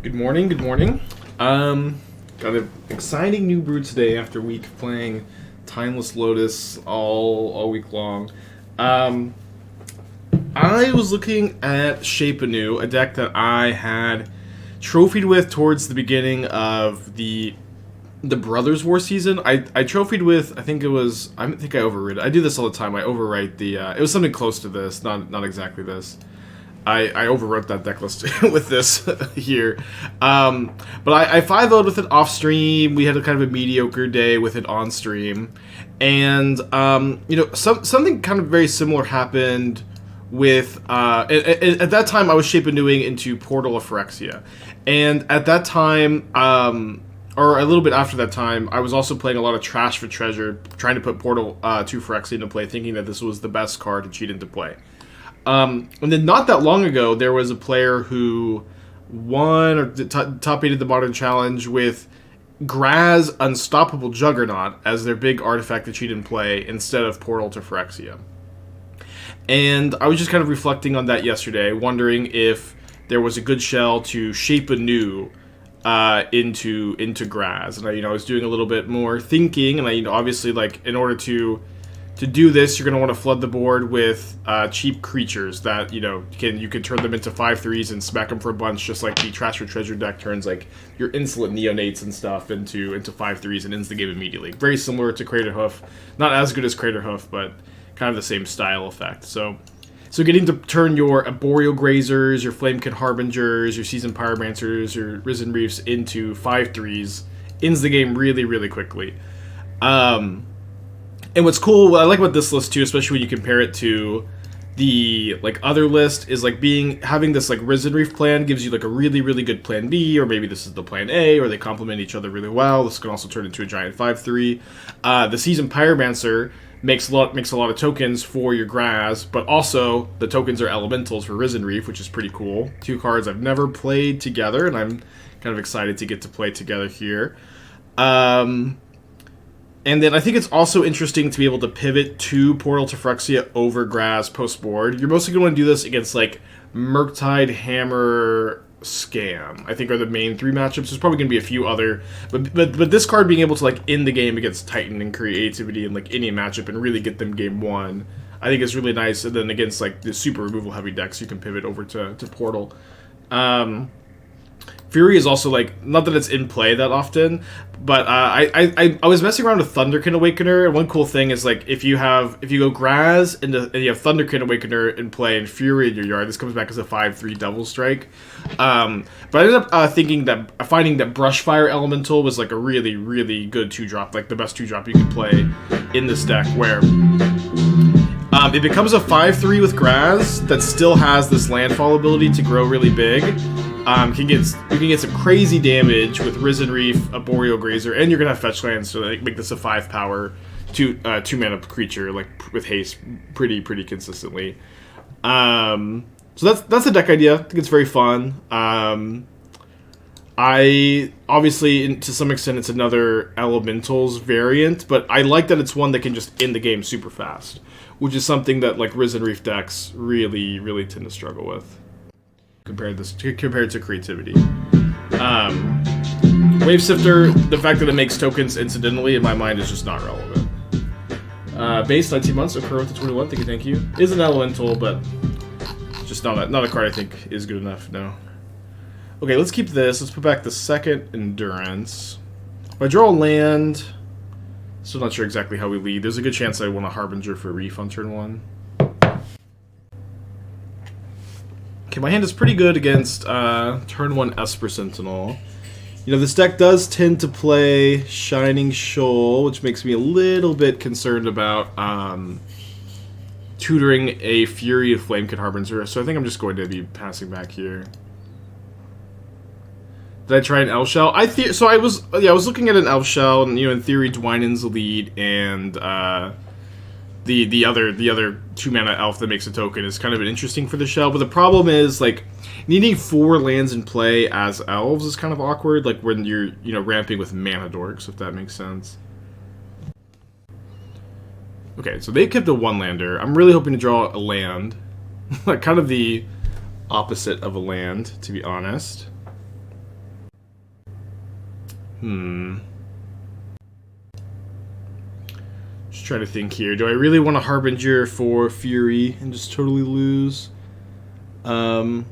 Good morning, good morning. Got an exciting new brew today after a week of playing Timeless Lotus all week long. I was looking at Shape Anew, a deck that I had trophied with towards the beginning of the Brothers War season. I trophied with, I think I overrid it. I do this all the time. I overwrite the, it was something close to this, not exactly this. I overwrote that deck list with this here. But I 5-0'd with it off stream. We had a kind of a mediocre day with it on stream. And, something kind of very similar happened with, at that time I was Shape Anewing into Portal of Phyrexia. And at that time, or a little bit after that time, I was also playing a lot of Trash for Treasure, trying to put Portal to Phyrexia into play, thinking that this was the best card to cheat into play. And then not that long ago, there was a player who won or top 8 at the Modern Challenge with Graaz Unstoppable Juggernaut as their big artifact to cheat and play instead of Portal to Phyrexia. And I was just kind of reflecting on that yesterday, wondering if there was a good shell to Shape Anew into Graaz. And I was doing a little bit more thinking, and obviously, like, in order to do this, you're going to want to flood the board with cheap creatures that, you can turn them into 5/3s and smack them for a bunch, just like the Trash for Treasure deck turns, like, your insolent neonates and stuff into 5/3s and ends the game immediately. Very similar to Craterhoof. Not as good as Craterhoof, but kind of the same style effect. So getting to turn your Arboreal Grazers, your Flamekin Harbingers, your Seasoned Pyromancers, your Risen Reefs into 5/3s ends the game really, really quickly. And what's cool, what I like about this list too, especially when you compare it to the other list, is having this Risen Reef plan gives you a really, really good plan B, or maybe this is the plan A, or they complement each other really well. This can also turn into a giant 5/3. The Seasoned Pyromancer makes a lot of tokens for your Graaz, but also the tokens are elementals for Risen Reef, which is pretty cool. 2 cards I've never played together, and I'm kind of excited to get to play together here. And then I think it's also interesting to be able to pivot to Portal to Phyrexia over Graaz post-board. You're mostly going to want to do this against, Murktide, Hammer, Scam, I think are the main 3 matchups. There's probably going to be a few other, but this card being able to, end the game against Titan and Creativity and, any matchup and really get them game 1, I think is really nice. And then against, the super removal-heavy decks, you can pivot over to Portal. Fury is also, not that it's in play that often, but I was messing around with Thunderkin Awakener, and one cool thing is, if you go Graaz and you have Thunderkin Awakener in play and Fury in your yard, this comes back as a 5/3 Devil Strike. But I ended up finding that Brushfire Elemental was, a really, really good 2-drop, the best 2-drop you could play in this deck, where it becomes a 5/3 with Graaz that still has this landfall ability to grow really big. You can get some crazy damage with Risen Reef, Arboreal Grazer, and you're gonna have fetch lands to make this a 5-power 2-mana creature with haste pretty consistently. So that's the deck idea. I think it's very fun. I obviously, to some extent, it's another Elementals variant, but I like that it's one that can just end the game super fast, which is something that Risen Reef decks really, really tend to struggle with. Compared to Creativity. Wave Sifter, the fact that it makes tokens incidentally, in my mind, is just not relevant. Base 19 months, occur with the 21, thank you. Is an elemental, but just not a card I think is good enough, no. Okay, let's keep this. Let's put back the second Endurance. If I draw a land, still not sure exactly how we lead. There's a good chance I want a Harbinger for Reef on turn 1. Okay, my hand is pretty good against turn 1 Esper Sentinel. This deck does tend to play Shining Shoal, which makes me a little bit concerned about tutoring a Fury of Flamekin Harbinger, so I think I'm just going to be passing back here. Did I try an Elf Shell? I was looking at an Elf Shell, and in theory Dwynen's the lead, and the other 2-mana elf that makes a token is kind of interesting for the shell, but the problem is needing 4 lands in play as elves is kind of awkward, when you're ramping with mana dorks, if that makes sense. Okay, so they kept a 1-lander. I'm really hoping to draw a land, kind of the opposite of a land, to be honest. Just trying to think here. Do I really want a Harbinger for Fury and just totally lose? Totally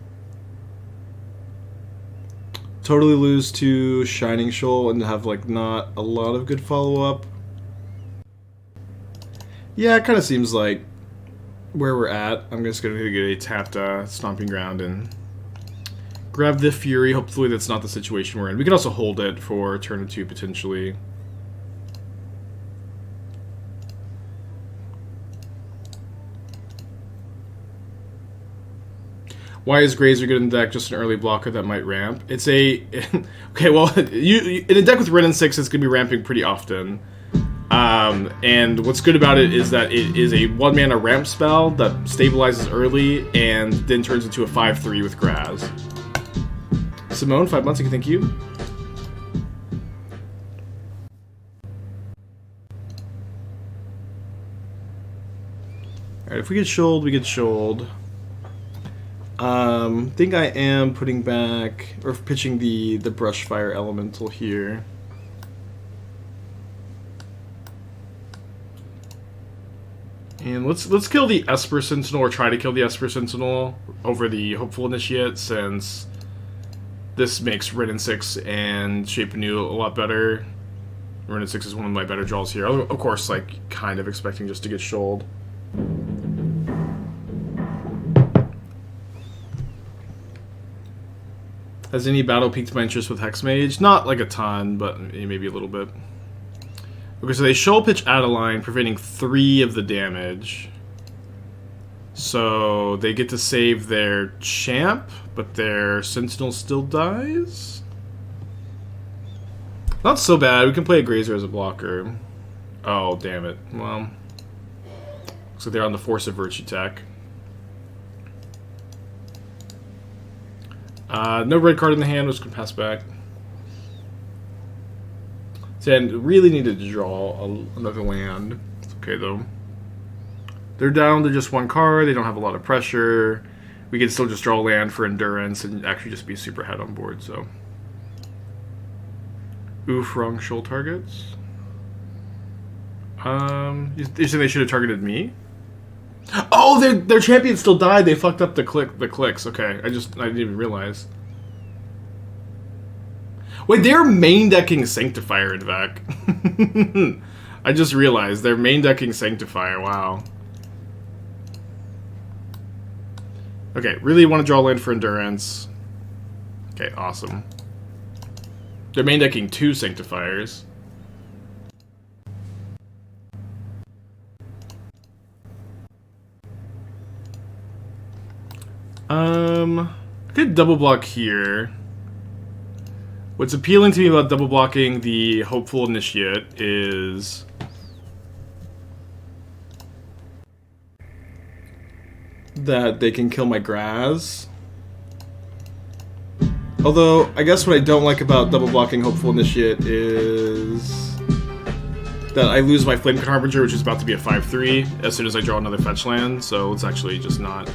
lose to Shining Shoal and have like not a lot of good follow-up. Yeah, it kind of seems like where we're at. I'm just going to get a tapped Stomping Ground and grab the Fury. Hopefully that's not the situation we're in. We can also hold it for turn or two potentially. Why is Grazer good in the deck? Just an early blocker that might ramp. It's a... okay, well, in a deck with Wrenn and Six, it's going to be ramping pretty often. And what's good about it is that it is a 1-mana ramp spell that stabilizes early and then turns into a 5/3 with Graaz. Simone, 5 months, thank you. Alright, if we get shoaled, we get shoaled. I think I am putting back, or pitching the Brushfire Elemental here. And let's kill the Esper Sentinel, or try to kill the Esper Sentinel over the Hopeful Initiate, since this makes Wrenn and Six and Shape Anew a lot better. Wrenn and Six is one of my better draws here. Of course, like, kind of expecting just to get shoaled. Has any battle piqued my interest with Hexmage? Not like a ton, but maybe a little bit. Okay, so they shoal pitch Adeline, preventing 3 of the damage. So they get to save their champ, but their Sentinel still dies? Not so bad. We can play a Grazer as a blocker. Oh, damn it. Well, looks like they're on the Force of Virtue tech. No red card in the hand, which can pass back. And really needed to draw another land. It's okay though. They're down to just 1 card. They don't have a lot of pressure. We can still just draw land for endurance and actually just be super head on board. So, oof, wrong shoal targets. You think they should have targeted me? Oh, their champion still died. They fucked up the clicks. Okay, I didn't even realize. Wait, they're main decking Sanctifier in Vec. I just realized they're main decking Sanctifier. Wow. Okay, really want to draw land for endurance. Okay, awesome. They're main decking 2 Sanctifiers. I could double block here. What's appealing to me about double blocking the Hopeful Initiate is that they can kill my Graaz. Although, I guess what I don't like about double blocking Hopeful Initiate is that I lose my Flamekin Harbinger, which is about to be a 5/3 as soon as I draw another fetch land, so it's actually just not...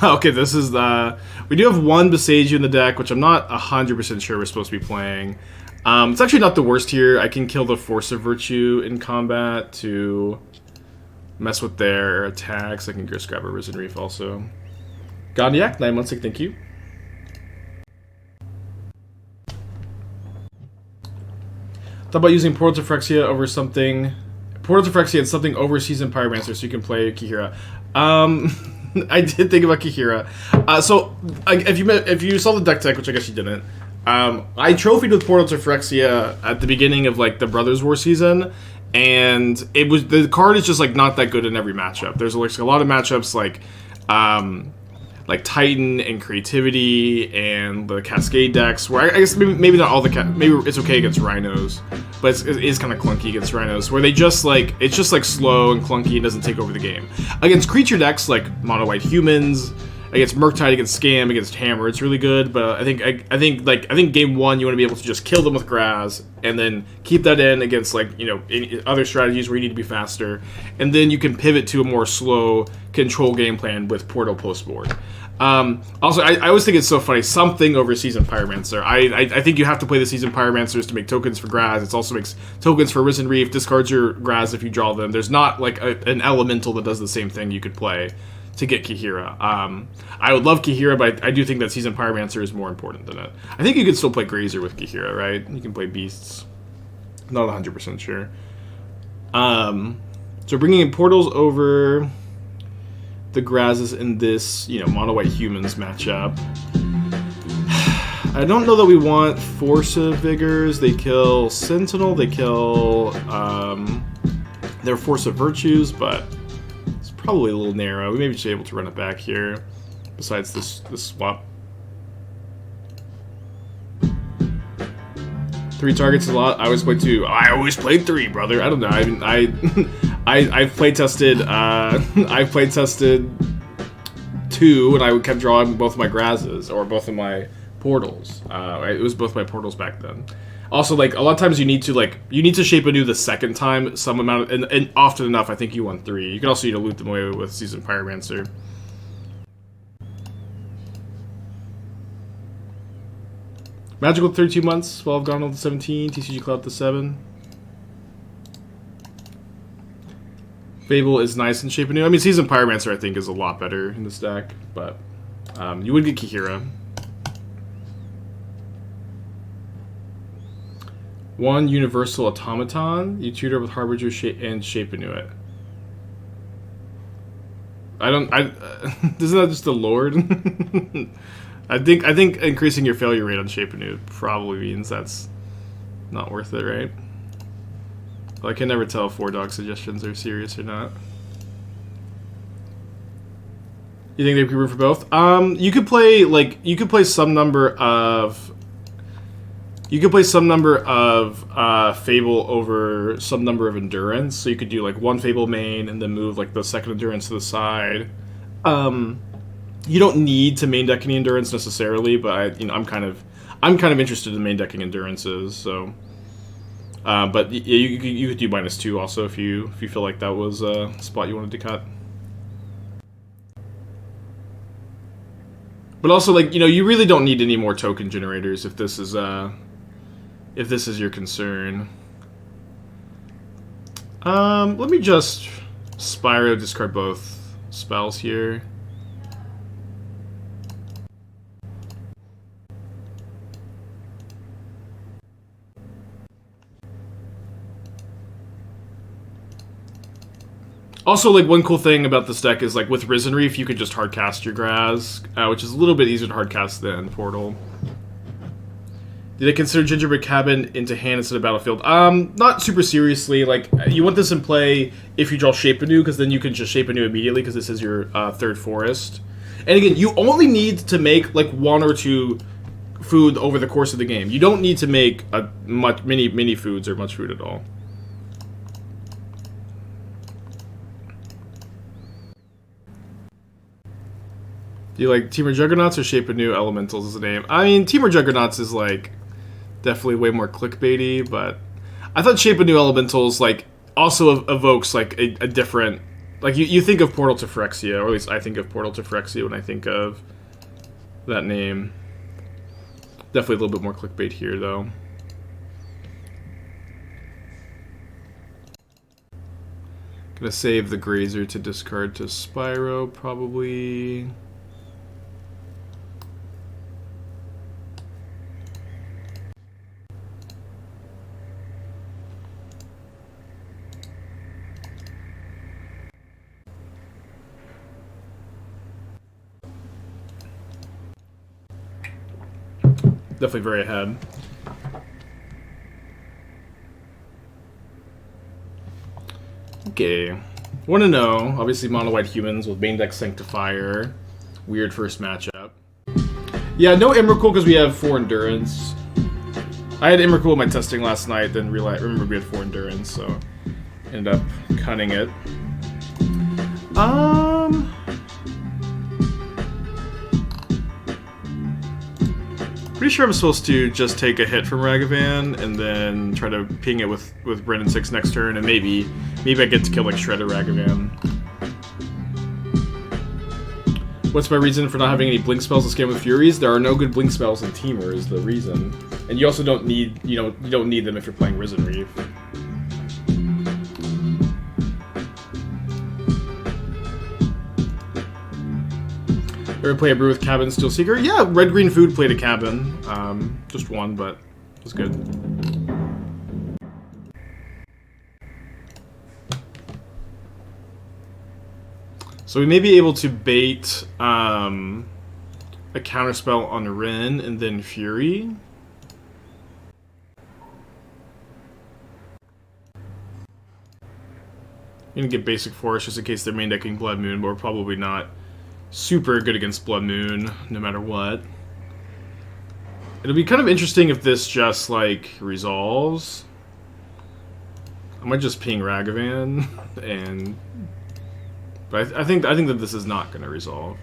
Okay, this is the... We do have 1 Boseiju in the deck, which I'm not 100% sure we're supposed to be playing. It's actually not the worst here. I can kill the Force of Virtue in combat to mess with their attacks. I can just grab a Risen Reef also. Gondiak, 9 months, thank you. Thought about using Portal to Phyrexia over something... Portal to Phyrexia and something over Seasoned Pyromancer so you can play Kihira. I did think about Kihira. So, if you saw the deck tech, which I guess you didn't, I trophied with Portal to Phyrexia at the beginning of like the Brothers War season, and the card is just like not that good in every matchup. There's like a lot of matchups like Titan and Creativity and the Cascade decks, where I guess maybe not all maybe it's okay against Rhinos, but it is kind of clunky against Rhinos, where they just like, it's just like slow and clunky and doesn't take over the game. Against creature decks like Mono White Humans against Murktide, against Scam, against Hammer, it's really good. But I think game 1 you want to be able to just kill them with Graaz, and then keep that in against like other strategies where you need to be faster, and then you can pivot to a more slow control game plan with Portal post board. Also, I always think it's so funny, something over Seasoned Pyromancer. I think you have to play the Seasoned Pyromancers to make tokens for Graaz. It also makes tokens for Risen Reef, discards your Graaz if you draw them. There's not like an elemental that does the same thing you could play to get Kihira. I would love Kihira, but I do think that Seasoned Pyromancer is more important than it. I think you could still play Grazer with Kihira, right? You can play Beasts. Not 100% sure. So bringing in Portals over the Graazes in this, mono white humans matchup. I don't know that we want Force of Vigors. They kill Sentinel. They kill their Force of Virtues, but it's probably a little narrow. We may be able to run it back here. Besides this swap. 3 targets is a lot. I always play 2. I always played 3, brother. I don't know. I mean, I've play tested 2, and I kept drawing both of my Graazes or both of my Portals. It was both my Portals back then. Also, like, a lot of times you need to Shape Anew the second time some amount of, and often enough I think you want 3. You can also loot them away with Seasoned Pyromancer. Magical 32 months, while I've gone on to 17, TCG Cloud to 7. Fable is nice in Shape Anew. I mean, Seasoned Pyromancer I think is a lot better in this deck, but you would get Kihira. 1 Universal Automaton. You tutor with Harbinger and Shape Anew it. Isn't that just the Lord? I think increasing your failure rate on Shape Anew probably means that's not worth it, right? Well, I can never tell if 4-dog suggestions are serious or not. You think there'd be room for both? You could play some number of Fable over some number of Endurance. So you could do like 1 Fable main and then move like the second Endurance to the side. You don't need to main deck any Endurance necessarily, but I'm kind of interested in main decking Endurances. So, but you could do -2 also if you feel like that was a spot you wanted to cut. But also, like, you really don't need any more token generators if this is your concern. Let me just Spyro discard both spells here. Also, like, one cool thing about this deck is, like, with Risen Reef, you could just hardcast your Graaz, which is a little bit easier to hardcast than Portal. Did I consider Gingerbread Cabin into hand instead of Battlefield? Not super seriously. Like, you want this in play if you draw Shape Anew, because then you can just Shape Anew immediately, because this is your 3rd forest. And again, you only need to make, like, 1 or 2 food over the course of the game. You don't need to make many foods or much food at all. Do you like Temur Juggernauts or Shape Anew Elementals as a name? I mean, Temur Juggernauts is, like, definitely way more clickbaity, but I thought Shape Anew Elementals, like, also evokes, like, a different... Like, you think of Portal to Phyrexia, or at least I think of Portal to Phyrexia when I think of that name. Definitely a little bit more clickbait here, though. Gonna save the Grazer to discard to Spyro, probably... Definitely very ahead. Okay. Want to know, obviously mono white humans with main deck Sanctifier. Weird first matchup. Yeah, no Emrakul because we have 4 Endurance. I had Emrakul in my testing last night, then remember we had 4 Endurance, so ended up cutting it. Pretty sure I'm supposed to just take a hit from Ragavan and then try to ping it with Wrenn and Six next turn, and maybe I get to kill like Shredder Ragavan. What's my reason for not having any blink spells to scam with Furies? There are no good blink spells in Teamer is the reason, and you also don't need you don't need them if you're playing Risen Reef. Ever play a brew with Cabin Steel Seeker? Yeah, Red Green Food played a Cabin. Just one, but it was good. So we may be able to bait a counterspell on Wrenn and then Fury. You're gonna get basic Force just in case they're main decking Blood Moon, but we're probably not super good against Blood Moon, no matter what. It'll be kind of interesting if this just, like, resolves. I might just ping Ragavan, and... But I think that this is not going to resolve.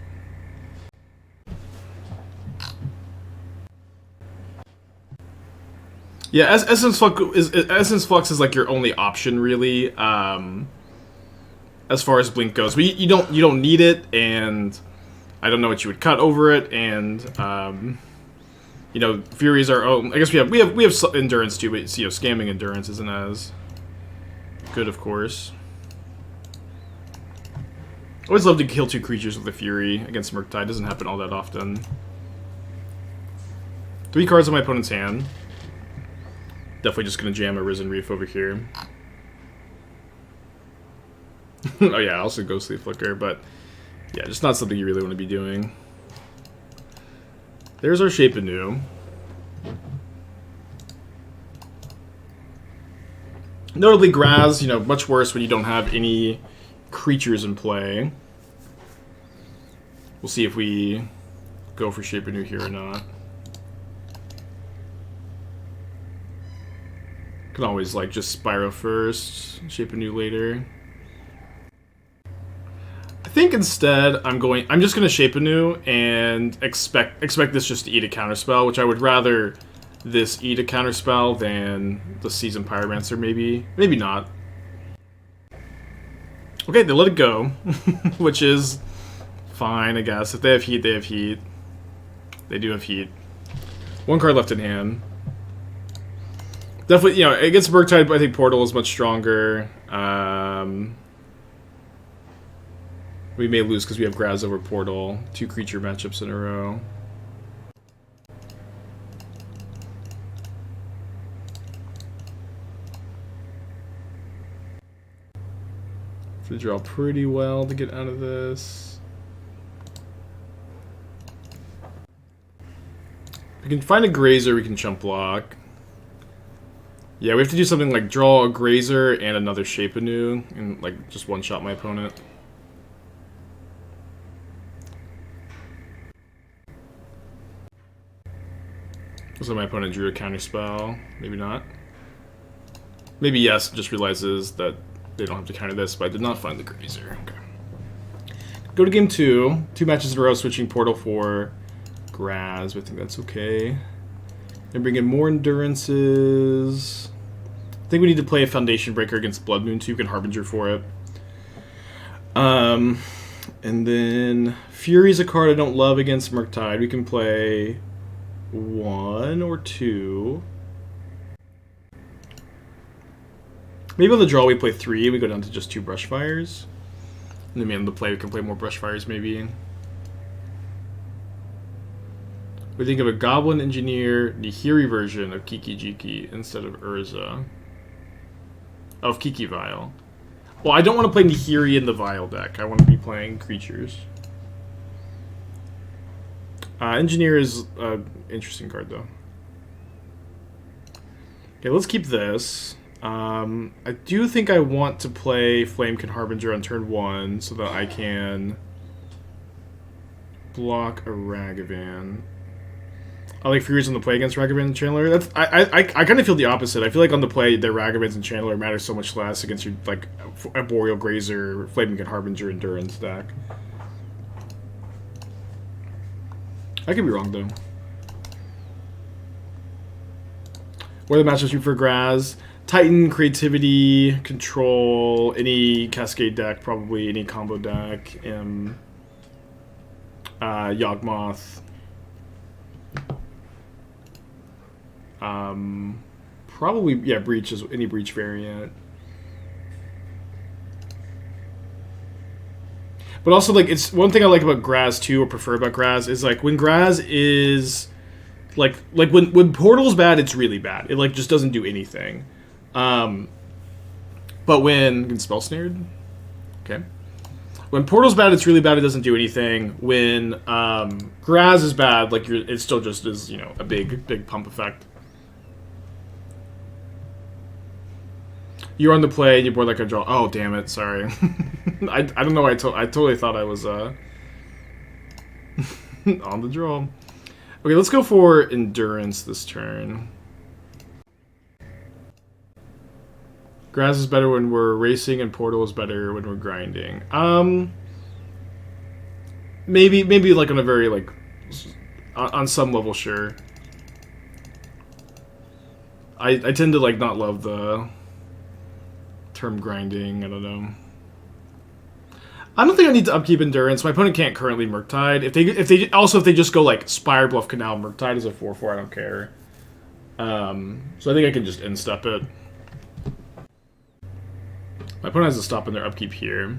Yeah, Essence Flux is like your only option, really. As far as Blink goes, but you don't need it, and I don't know what you would cut over it, and you know, Furies are. Oh, I guess we have some endurance too, but you know, scamming endurance isn't as good, of course. Always love to kill 2 creatures with a Fury against Murktide. Doesn't happen all that often. 3 cards in my opponent's hand. Definitely just gonna jam a Risen Reef over here. Oh yeah, also Ghostly Flicker, but yeah, just not something you really want to be doing. There's our Shape Anew. Notably, Graaz, you know, much worse when you don't have any creatures in play. We'll see if we go for Shape Anew here or not. Can always like just Spyro first, Shape Anew later. I think instead I'm just gonna Shape Anew and expect this just to eat a counterspell, which I would rather this eat a counterspell than the Seasoned Pyromancer, maybe not. Okay, they let it go, which is fine, I guess. If they have heat, they have heat. They do have heat. 1 card left in hand. Definitely, you know, against Murktide, but I think Portal is much stronger. We may lose because we have Graaz over Portal. 2 creature matchups in a row. We draw pretty well to get out of this. If we can find a Grazer, we can chump block. Yeah, we have to do something like draw a Grazer and another Shape Anew and like just one-shot my opponent. So my opponent drew a counterspell. Maybe not. Maybe yes, just realizes that they don't have to counter this, but I did not find the Grazer. Okay. Go to game 2. 2 matches in a row, switching Portal for Graaz, but I think that's okay. And bring in more endurances. I think we need to play a Foundation Breaker against Blood Moon, so you can Harbinger for it. And then Fury's a card I don't love against Murktide. We can play 1 or 2. Maybe on the draw we play 3, we go down to just 2 Brushfires. And then on the play we can play more Brushfires maybe. We think of a Goblin Engineer Nihiri version of Kiki Jiki instead of Urza. Of Kiki Vial. Well, I don't want to play Nihiri in the Vial deck. I want to be playing creatures. Engineer is an interesting card, though. Okay, let's keep this. I do think I want to play Flamekin Harbinger on turn 1 so that I can block a Ragavan. I like Furies on the play against Ragavan and Chandler. That's I kind of feel the opposite. I feel like on the play, the Ragavans and Chandler matter so much less against your like Arboreal Grazer, Flamekin Harbinger, Endurance deck. I could be wrong though. What are the matchups for Graaz? Titan, Creativity, Control, any Cascade deck, probably any combo deck, Yawgmoth. Probably, yeah, Breach is any Breach variant. But also, like, it's one thing I like about Graaz too, or prefer about Graaz, is like when Graaz is like when Portal's bad, it's really bad. It like just doesn't do anything. But when Spell Snared, okay. When Portal's bad, it's really bad. It doesn't do anything. When Graaz is bad, like it still just is, you know, a big pump effect. You're on the play, and you board like a draw. Oh, damn it! Sorry. I don't know. I totally thought I was on the draw. Okay, let's go for Endurance this turn. Graaz is better when we're racing, and Portal is better when we're grinding. Maybe like on a very like on some level, sure. I tend to like not love the term grinding. I don't know. I don't think I need to upkeep Endurance. My opponent can't currently Murktide. If they just go like Spire, Bluff, Canal, Murktide is a 4/4. I don't care. So I think I can just instep it. My opponent has to stop in their upkeep here.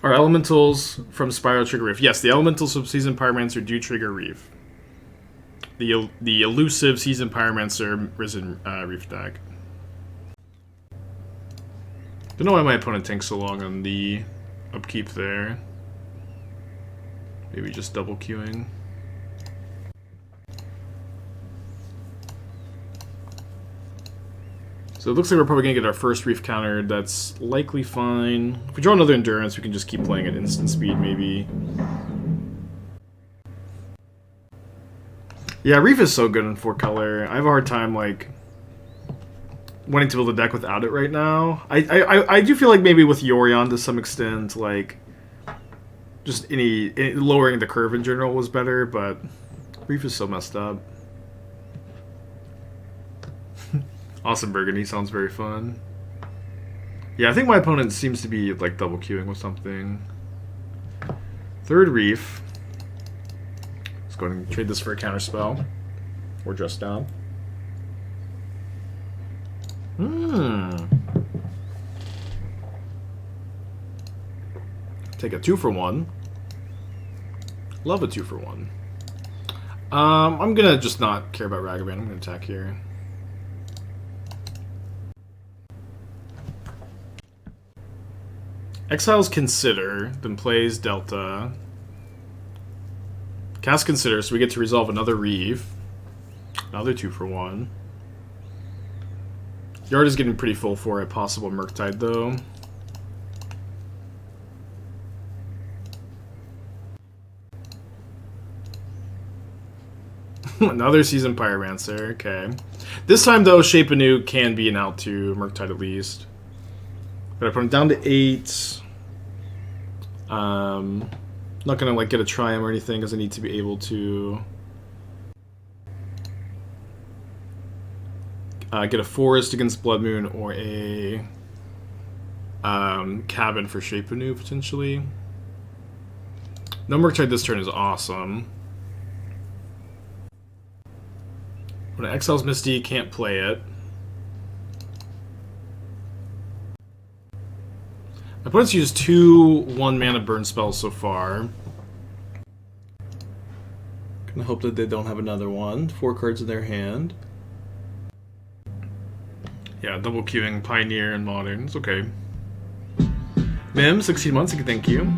Our elementals from Spyro trigger Reef. Yes, the elementals from Seasoned Pyromancer do trigger Reef. The elusive Seasoned Pyromancer Risen Reef deck. Don't know why my opponent tanks so long on the upkeep there. Maybe just double queuing. So it looks like we're probably going to get our first Reef countered. That's likely fine. If we draw another Endurance, we can just keep playing at instant speed, maybe. Yeah, Reef is so good in 4-color. I have a hard time, like, wanting to build a deck without it right now. I do feel like maybe with Yorion to some extent, like, just any lowering the curve in general was better, but Reef is so messed up. Awesome Burgundy sounds very fun. Yeah, I think my opponent seems to be like double queuing with something. Third Reef. Let's go ahead and trade this for a counter spell. Or just down. Take a 2-for-1. Love a 2-for-1. I'm gonna just not care about Ragavan. I'm gonna attack here. Exiles Consider, then plays Delta. Cast Consider, so we get to resolve another Reef. Another 2-for-1. Yard is getting pretty full for a possible Murktide, though. Another Seasoned Pyromancer, okay. This time, though, Shape Anew can be an out to Murktide at least. But I put him down to 8. Not gonna like get a Triumph or anything, because I need to be able to get a Forest against Blood Moon or a Cabin for Shape Anew potentially. No Murktide this turn is awesome. When it exiles Misty, can't play it. My opponent's used 2 1-mana burn spells so far. Gonna hope that they don't have another one. 4 cards in their hand. Yeah, double queuing Pioneer and Modern. It's okay. Mim, 16 months, thank you.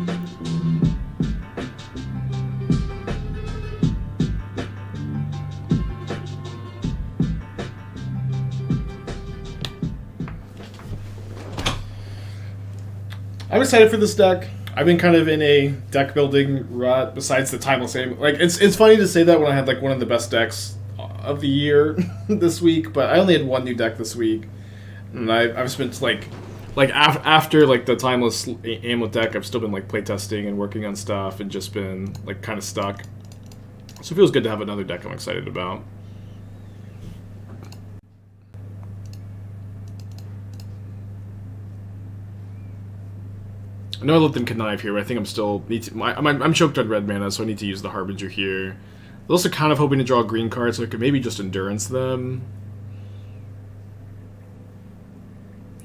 I'm excited for this deck. I've been kind of in a deck building rut besides the Timeless Aim. Like it's funny to say that when I had like one of the best decks of the year this week, but I only had one new deck this week. And I've spent like after like the Timeless Amulet deck, I've still been like playtesting and working on stuff and just been like kind of stuck. So it feels good to have another deck I'm excited about. I know I let them connive here, but I think I'm still I'm choked on red mana, so I need to use the Harbinger here. I'm also kind of hoping to draw a green card, so I could maybe just endurance them.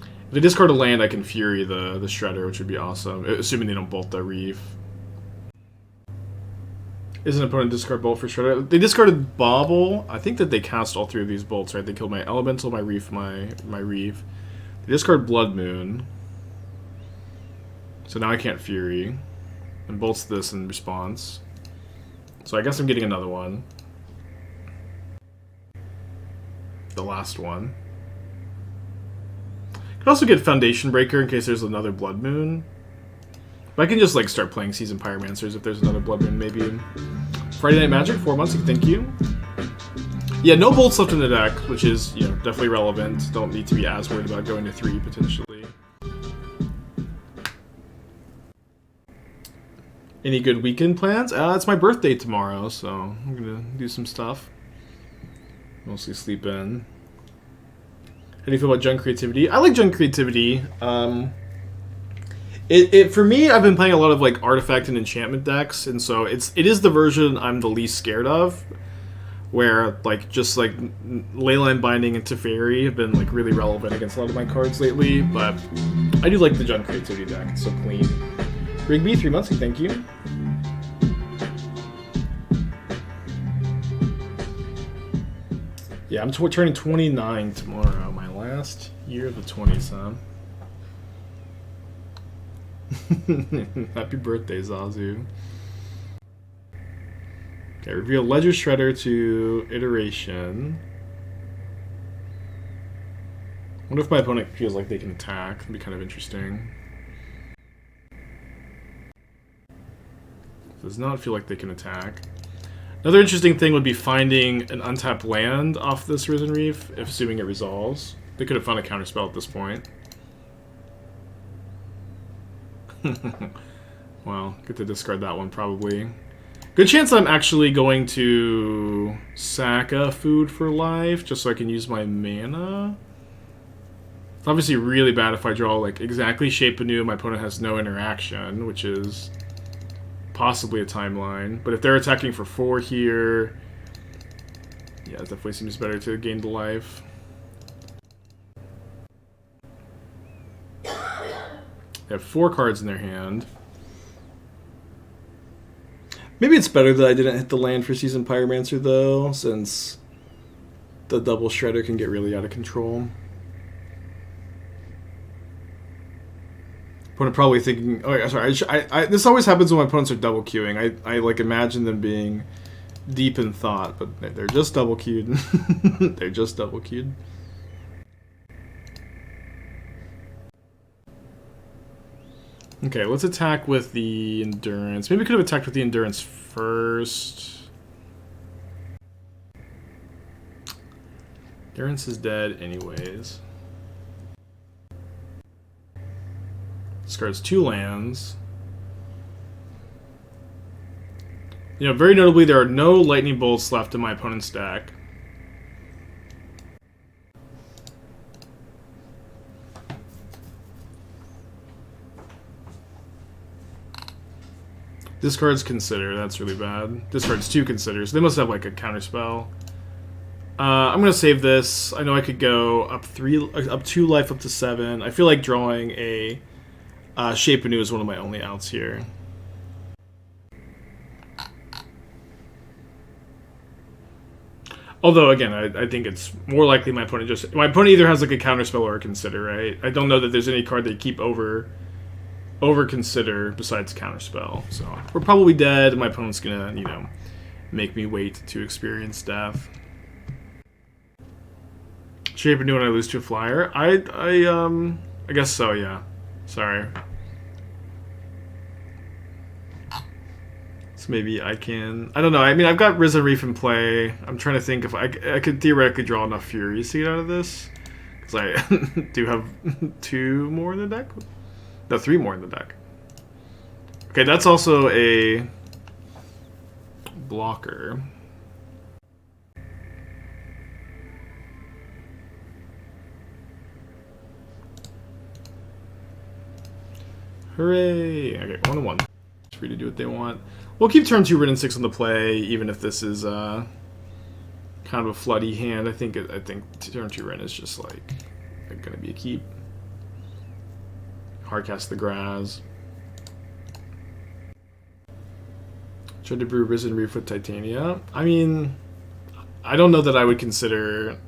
If they discard a land, I can Fury the Shredder, which would be awesome, assuming they don't bolt the Reef. Is an opponent discard bolt for Shredder? They discarded Bauble. I think that they cast all 3 of these bolts, right? They killed my Elemental, my Reef, my Reef. They discard Blood Moon. So now I can't Fury. And bolts this in response. So I guess I'm getting another one. The last one. Could also get Foundation Breaker in case there's another Blood Moon. But I can just like start playing Seasoned Pyromancers if there's another Blood Moon maybe. Friday Night Magic, 4 months, thank you. Yeah, no bolts left in the deck, which is, you know, definitely relevant. Don't need to be as worried about going to 3 potentially. Any good weekend plans? It's my birthday tomorrow, so I'm gonna do some stuff. Mostly sleep in. How do you feel about Junk Creativity? I like Junk Creativity. For me, I've been playing a lot of like artifact and enchantment decks, and so it is the version I'm the least scared of. Where like just like Leyline Binding and Teferi have been like really relevant against a lot of my cards lately, but I do like the Junk Creativity deck. It's so clean. Rigby, 3 months, thank you. Yeah, I'm turning 29 tomorrow. My last year of the 20s, huh? Happy birthday, Zazu. Okay, reveal Ledger Shredder to Iteration. I wonder if my opponent feels like they can attack. That'd be kind of interesting. Does not feel like they can attack. Another interesting thing would be finding an untapped land off this Risen Reef, if assuming it resolves. They could have found a counterspell at this point. Well, get to discard that one probably. Good chance I'm actually going to sack a Food for Life just so I can use my mana. It's obviously really bad if I draw like exactly Shape Anew. My opponent has no interaction, which is possibly a timeline. But if they're attacking for 4 here, yeah, it definitely seems better to gain the life. They have 4 cards in their hand. Maybe it's better that I didn't hit the land for Seasoned Pyromancer, though, since the double Shredder can get really out of control. Opponent probably thinking, oh, sorry, this always happens when my opponents are double queuing. I like imagine them being deep in thought, but they're just double queued. They're just double queued. Okay, let's attack with the Endurance. Maybe we could have attacked with the Endurance first. Endurance is dead anyways. Discards 2 lands. You know, very notably, there are no lightning bolts left in my opponent's deck. Discards Consider, that's really bad. Discards 2 Consider, so they must have like a counterspell. I'm gonna save this. I know I could go up 2 life up to 7. I feel like drawing a Shape Anew is one of my only outs here. Although again, I think it's more likely my opponent either has like a counterspell or a Consider, right? I don't know that there's any card they keep over Consider besides counterspell. So we're probably dead. My opponent's gonna, you know, make me wait to experience death. Shape Anew when I lose to a flyer. I guess so. Yeah. Sorry. So maybe I can. I don't know. I mean, I've got Risen Reef in play. I'm trying to think if I could theoretically draw enough Furies to get out of this, because I do have 2 more in the deck. No, 3 more in the deck. Okay, that's also a blocker. Hooray! Okay, 1-1. It's free to do what they want. We'll keep turn 2 Wrenn and Six on the play, even if this is kind of a floody hand. I think turn 2 Wrenn is just like going to be a keep. Hardcast the Graaz. Tried to brew Risen Reef with Titania. I mean, I don't know that I would consider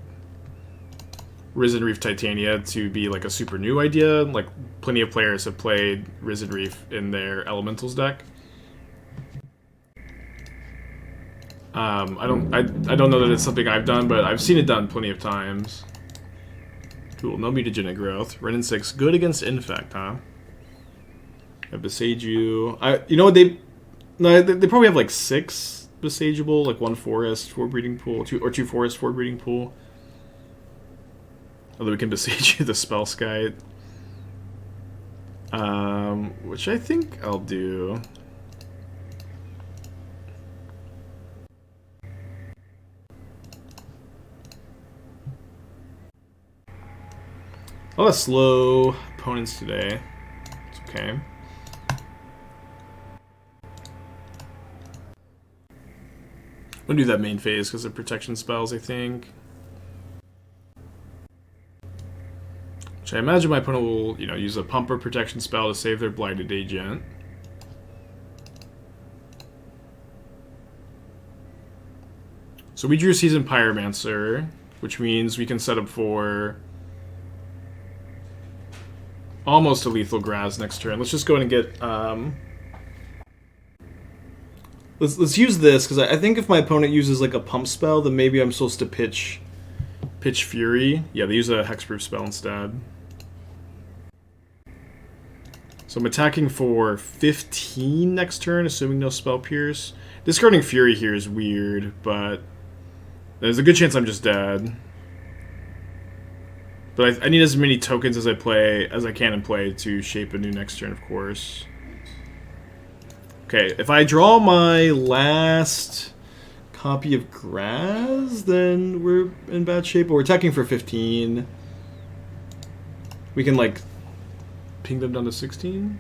Risen Reef Titania to be like a super new idea. Like, plenty of players have played Risen Reef in their Elementals deck. I don't know that it's something I've done, but I've seen it done plenty of times. Cool, no mutagen growth. Wrenn and Six, good against Infect, huh? A Boseiju. You know what, they probably have like 6 Boseigeable, like 1 forest, 4 breeding pool, 2 forest, 4 breeding pool. Although we can Boseiju the Spell Skite. Which I think I'll do. I'll have slow opponents today. It's okay. I'm gonna do that main phase because of protection spells, I think. Which I imagine my opponent will, use a pumper protection spell to save their Blighted Agent. So we drew Seasoned Pyromancer, which means we can set up for almost a lethal Graaz next turn. Let's just go ahead and get let's use this, because I think if my opponent uses like a pump spell, then maybe I'm supposed to pitch Fury. Yeah, they use a hexproof spell instead. So I'm attacking for 15 next turn, assuming no Spell Pierce. Discarding Fury here is weird, but there's a good chance I'm just dead. But I need as many tokens as I can in play to Shape Anew next turn, of course. Okay, if I draw my last copy of Graaz, then we're in bad shape. But we're attacking for 15. We can, like, ping them down to 16.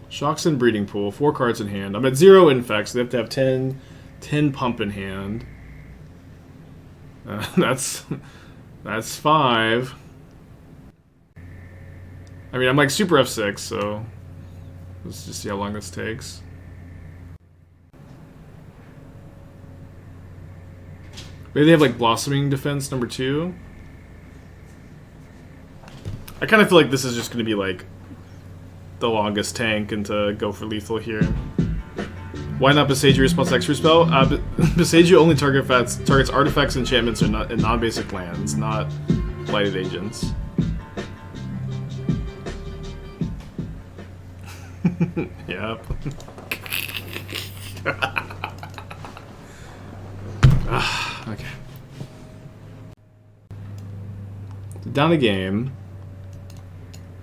Shocks and Breeding Pool, 4 cards in hand. I'm at 0 infects, so they have to have 10 pump in hand. That's 5. I mean, I'm like super F6, so let's just see how long this takes. Maybe they have like Blossoming Defense number 2. I kind of feel like this is just going to be like the longest tank and to go for lethal here. Why not Boseiju response extra spell? Boseiju only targets artifacts, enchantments, and non-basic lands, not Blighted Agents. Yep. Okay. Down a game.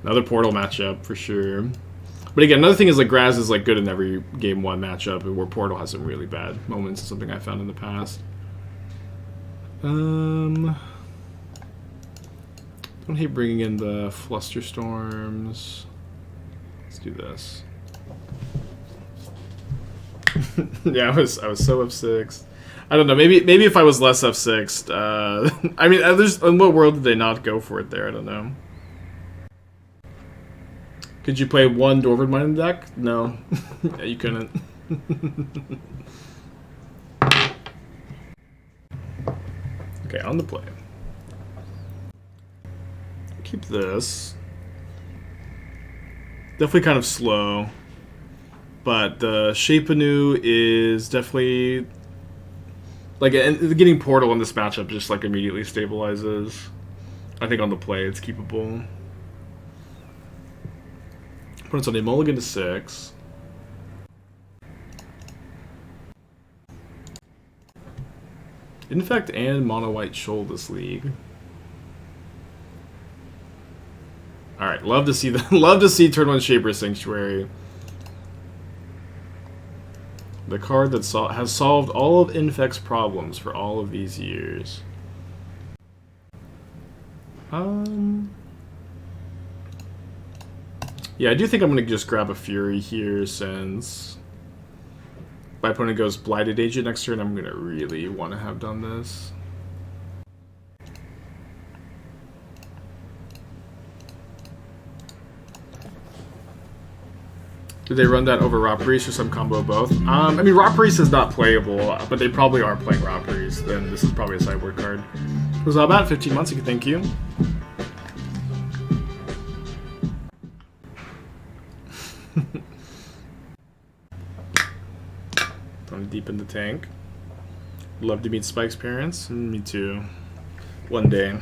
Another Portal matchup for sure. But again, another thing is like Graaz is like good in every game 1 matchup, where Portal has some really bad moments. It's something I found in the past. Don't hate bringing in the Flusterstorms. Let's do this. Yeah, I was so F6. I don't know. Maybe if I was less F6'd, I mean, in what world did they not go for it there? I don't know. Could you play 1 Dwarven Mine in the deck? No. Yeah, you couldn't. Okay, on the play. Keep this. Definitely kind of slow. But the Shape Anew is definitely... Like, getting Portal in this matchup just, like, immediately stabilizes. I think on the play it's keepable. Opponent's on a mulligan to 6. Infect and Mono White Shoal this league. Alright, love to see turn 1 Shaper Sanctuary. The card that has solved all of Infect's problems for all of these years. Yeah, I do think I'm going to just grab a Fury here since my opponent goes Blighted Agent next turn. I'm going to really want to have done this. Did they run that over Rot Priest or some combo of both? I mean, Rot Priest is not playable, but they probably are playing Rot Priest. Then this is probably a sideboard card. It was about 15 months ago, thank you. Don't deep in the tank. Love to meet Spike's parents. Me too. One day.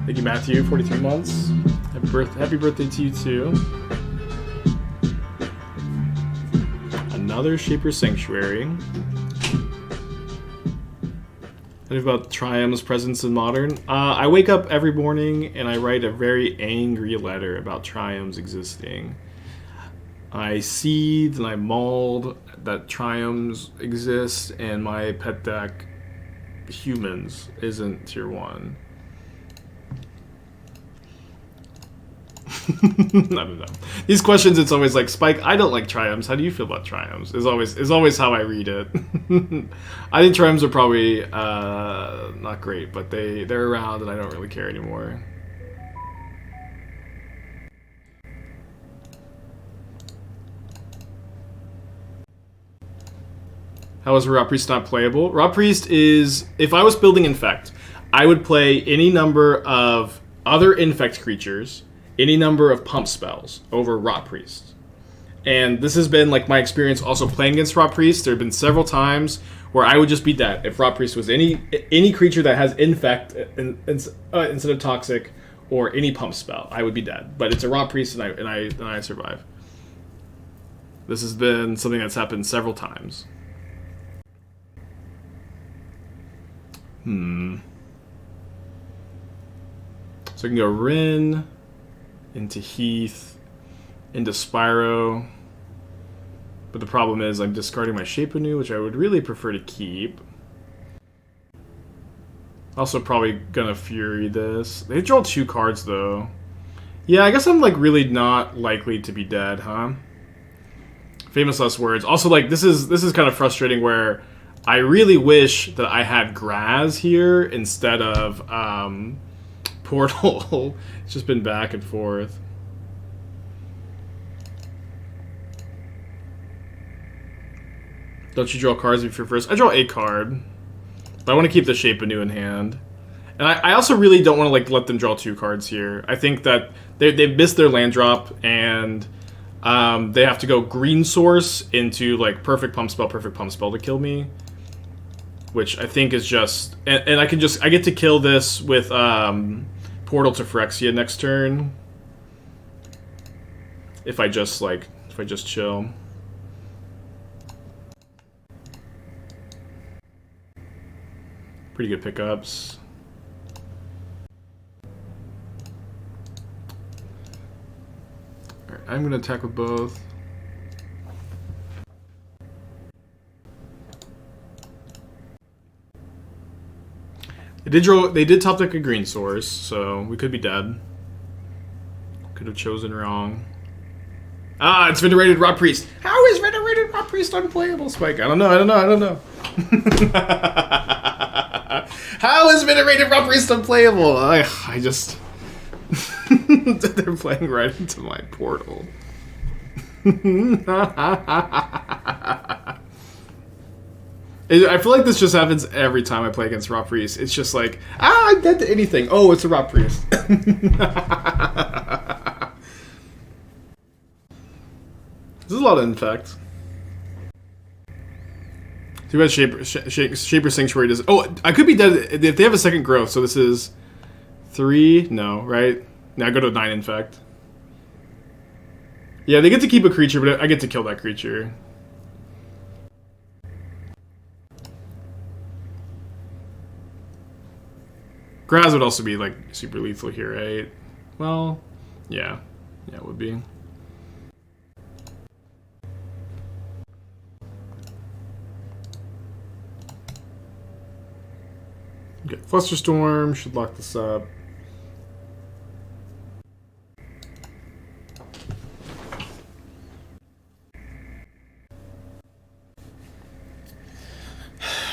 Thank you, Matthew. 43 months. Happy birthday to you too. Another Shaper Sanctuary. What about Trium's presence in Modern? I wake up every morning and I write a very angry letter about Trium's existing. I seethed and I mauled that Trium's exist, and my pet deck, Humans, isn't tier 1. I don't know. These questions, it's always like, Spike, I don't like Triumphs. How do you feel about Triumphs? Is always how I read it. I think Triumphs are probably not great, but they're around and I don't really care anymore. How is Rot Priest not playable? Rot Priest is, if I was building Infect, I would play any number of other Infect creatures, any number of pump spells over Rot Priest. And this has been like my experience also playing against Rot Priest. There have been several times where I would just be dead if Rot Priest was any creature that has Infect instead of Toxic or any pump spell. I would be dead. But it's a Rot Priest and I survive. This has been something that's happened several times. So I can go Wrenn into Heath, into Spyro. But the problem is I'm discarding my Shape Anew, which I would really prefer to keep. Also probably gonna Fury this. They draw 2 cards though. Yeah, I guess I'm like really not likely to be dead, huh? Famous last words. Also, like, this is kind of frustrating where I really wish that I had Graaz here instead of Portal. It's just been back and forth. Don't you draw cards if you're first? I draw a card. But I want to keep the Shape Anew in hand. And I also really don't want to like let them draw 2 cards here. I think that they've missed their land drop, and they have to go green source into like perfect pump spell to kill me. Which I think is just... And I get to kill this with Portal to Phyrexia next turn. If I just chill. Pretty good pickups. Alright, I'm gonna attack with both. They did top deck a green source, so we could be dead. Could have chosen wrong. Ah, it's Venerated Rot Priest. How is Venerated Rot Priest unplayable, Spike? I don't know. How is Venerated Rot Priest unplayable? I just... They're playing right into my portal. I feel like this just happens every time I play against Rot Priest. It's just like, I'm dead to anything. Oh, it's a Rot Priest. This is a lot of Infect. Too bad Shaper Sanctuary does... Oh, I could be dead if they have a second growth. So this is 3. No, right? Now I go to 9 Infect. Yeah, they get to keep a creature, but I get to kill that creature. Graaz would also be, like, super lethal here, right? Well, yeah. Yeah, it would be. Okay, Flusterstorm should lock this up.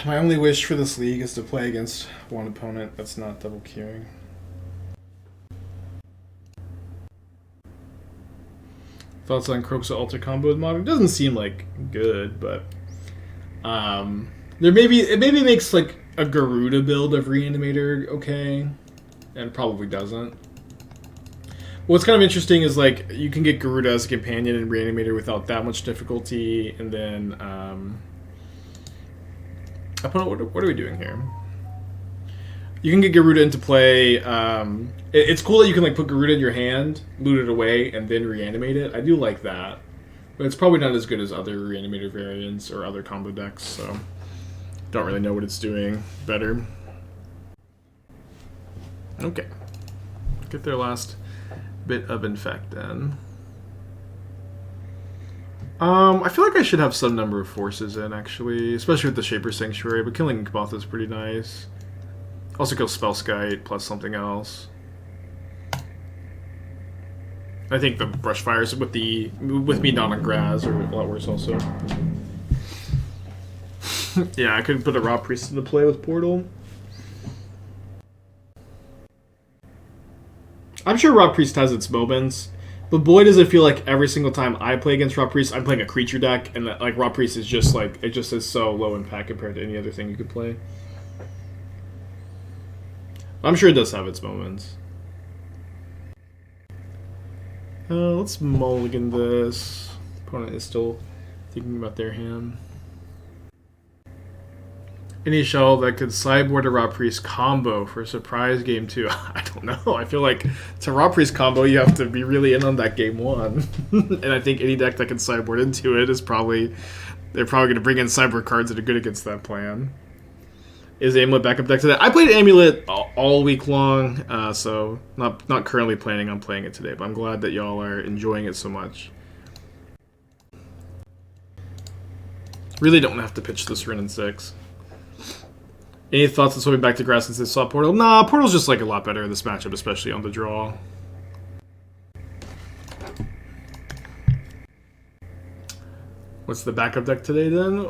My only wish for this league is to play against one opponent that's not double queuing. Thoughts on Croxa Alter combo with Modern? Doesn't seem like good, but it maybe makes like a Garuda build of Reanimator okay, and probably doesn't. What's kind of interesting is like you can get Garuda as a companion in Reanimator without that much difficulty, and then opponent, what are we doing here? You can get Garuda into play. It's cool that you can like put Garuda in your hand, loot it away, and then reanimate it. I do like that, but it's probably not as good as other Reanimator variants or other combo decks. So don't really know what it's doing better. Okay, get their last bit of infect then. I feel like I should have some number of forces in, actually, especially with the Shaper Sanctuary, but killing Kabbatha is pretty nice. Also kill Spellskite plus something else. I think the Brushfires with me down on Graaz are a lot worse also. Yeah, I could put a Raw Priest into play with Portal. I'm sure Raw Priest has its moments, but boy does it feel like every single time I play against Raw Priest, I'm playing a creature deck, and like Raw Priest is just like, it just is so low impact compared to any other thing you could play. I'm sure it does have its moments. Let's mulligan this. Opponent is still thinking about their hand. Any shell that could sideboard a Raw Priest combo for a surprise game 2. I don't know. I feel like to Raw Priest combo, you have to be really in on that game 1. And I think any deck that can sideboard into it is probably... They're probably going to bring in sideboard cards that are good against that plan. Is Amulet backup deck today? I played Amulet all week long, so not currently planning on playing it today, but I'm glad that y'all are enjoying it so much. Really don't have to pitch this Wrenn and Six. Any thoughts on swimming back to Graaz since they saw Portal? Nah, Portal's just like a lot better in this matchup, especially on the draw. What's the backup deck today then?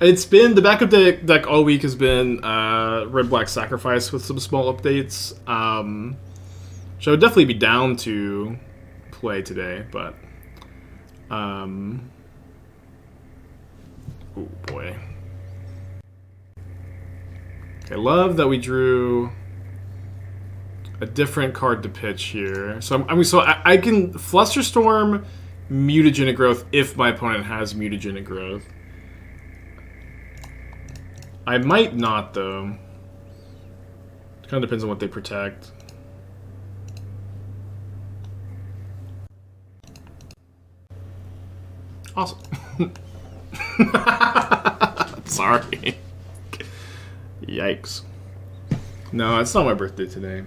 It's been the backup deck all week has been Red-Black Sacrifice with some small updates. Which I would definitely be down to play today, but oh boy. Okay, love that we drew a different card to pitch here. So I can Flusterstorm Mutagenic Growth if my opponent has Mutagenic Growth. I might not, though. It kind of depends on what they protect. Awesome. Sorry. Yikes. No, it's not my birthday today.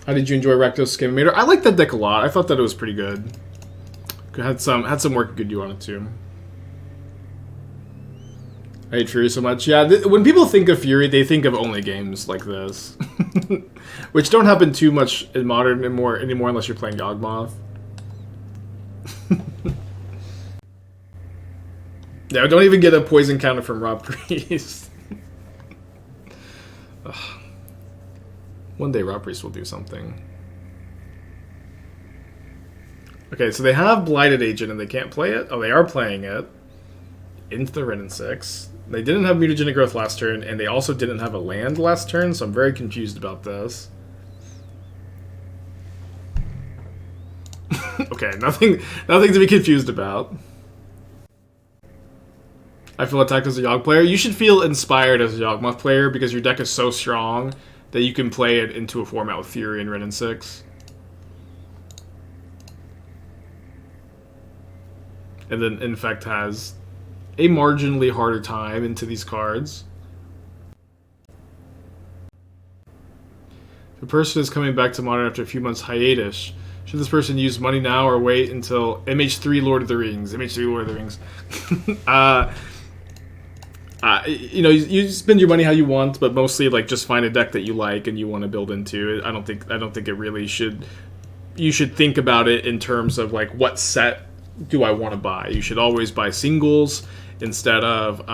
How did you enjoy Rakdos Scamator? I liked that deck a lot. I thought that it was pretty good. Had some work it could do on it too. I hate Fury so much. Yeah, when people think of Fury, they think of only games like this, which don't happen too much in Modern anymore unless you're playing Yawgmoth. Yeah, don't even get a poison counter from Raw Priest. One day Raw Priest will do something. Okay, so they have Blighted Agent and they can't play it? Oh, they are playing it. Into the Wrenn and Six. They didn't have Mutagenic Growth last turn, and they also didn't have a land last turn, so I'm very confused about this. Okay, nothing to be confused about. I feel attacked as a Yawg player. You should feel inspired as a Yawgmoth player because your deck is so strong that you can play it into a format with Fury and Wrenn and Six. And then Infect has a marginally harder time into these cards. The person is coming back to Modern after a few months hiatus. Should this person use money now or wait until MH3 Lord of the Rings? MH3 Lord of the Rings. you know, you spend your money how you want, but mostly like just find a deck that you like and you want to build into. I don't think it really should. You should think about it in terms of like what set do I want to buy. You should always buy singles instead of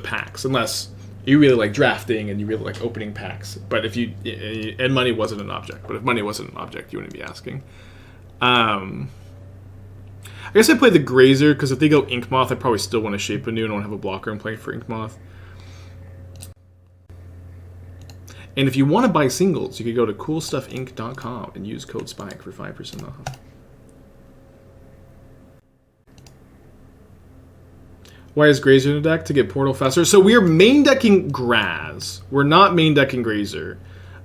packs, unless you really like drafting and you really like opening packs. But if you and money wasn't an object, but if money wasn't an object, you wouldn't be asking. I guess I play the Grazer, because if they go Ink Moth, I probably still want to Shape Anew and don't have a blocker and play for Ink Moth. And if you want to buy singles, you could go to coolstuffinc.com and use code SPIKE for 5% off. Why is Grazer in the deck? To get Portal faster. So we are main decking Graaz. We're not main decking Grazer.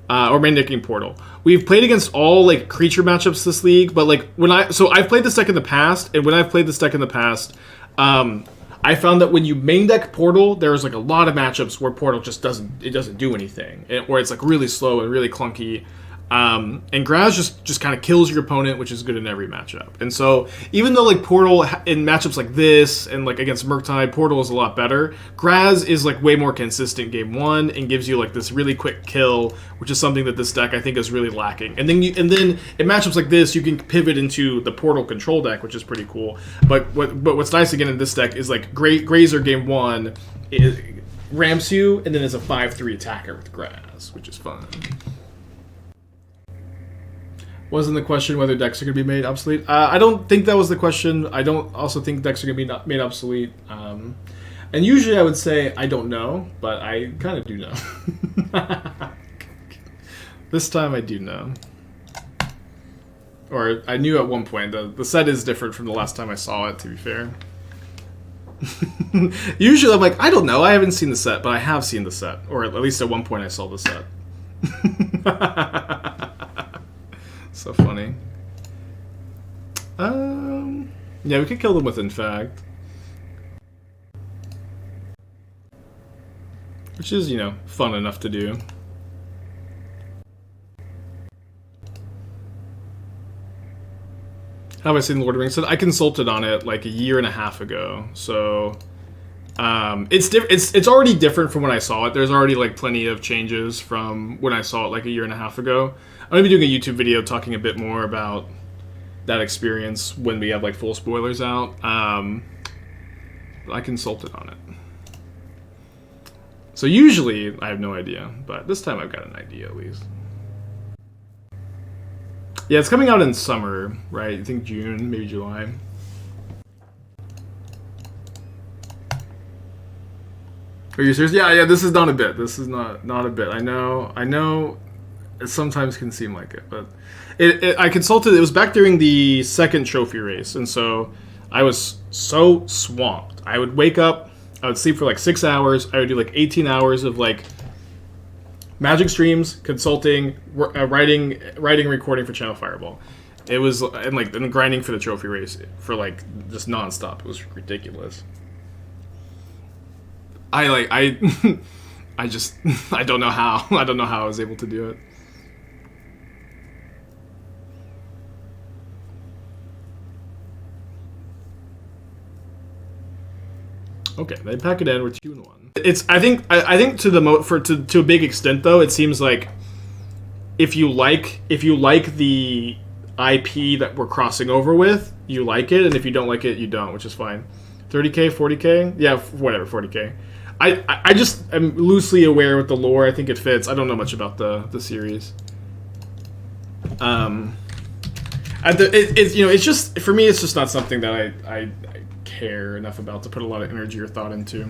Or main decking Portal. We've played against all like creature matchups this league, but like I've played this deck in the past, and when I've played this deck in the past, I found that when you main deck Portal, there's like a lot of matchups where Portal just doesn't do anything, where it's like really slow and really clunky. And Graaz just kind of kills your opponent, which is good in every matchup. And so even though like Portal in matchups like this and like against Murktide, Portal is a lot better, Graaz is like way more consistent game one and gives you like this really quick kill, which is something that this deck I think is really lacking. And then in matchups like this, you can pivot into the Portal control deck, which is pretty cool. But what's nice again in this deck is like Grazer game one ramps you and then is a 5/3 attacker with Graaz, which is fun. Wasn't the question whether decks are going to be made obsolete? I don't think that was the question. I don't also think decks are going to be made obsolete. And usually I would say I don't know, but I kind of do know. This time I do know. Or I knew at one point. The set is different from the last time I saw it, to be fair. Usually I'm like, I don't know. I haven't seen the set, but I have seen the set. Or at least at one point I saw the set. So funny. Yeah, we could kill them with Infect. Which is, you know, fun enough to do. How have I seen the Lord of the Rings? So I consulted on it like a year and a half ago. So it's already different from when I saw it. There's already like plenty of changes from when I saw it like a year and a half ago. I'm going to be doing a YouTube video talking a bit more about that experience when we have like full spoilers out. I consulted on it. So usually I have no idea, but this time I've got an idea at least. Yeah, it's coming out in summer, right? I think June, maybe July. Are you serious? Yeah, this is not a bit. This is not a bit. I know it sometimes can seem like it, but I consulted. It was back during the second trophy race, and so I was so swamped. I would wake up, I would sleep for like 6 hours. I would do like 18 hours of like Magic streams, consulting, writing, and recording for Channel Fireball. It was and grinding for the trophy race for like just nonstop. It was ridiculous. I don't know how. I don't know how I was able to do it. Okay, they pack it in. We're 2-1. It's I think to a big extent though, it seems like if you like the IP that we're crossing over with, you like it, and if you don't like it, you don't, which is fine. 30k, 40k, yeah, whatever, 40k. I just am loosely aware with the lore. I think it fits. I don't know much about the series. It's just for me. It's just not something that I care enough about to put a lot of energy or thought into.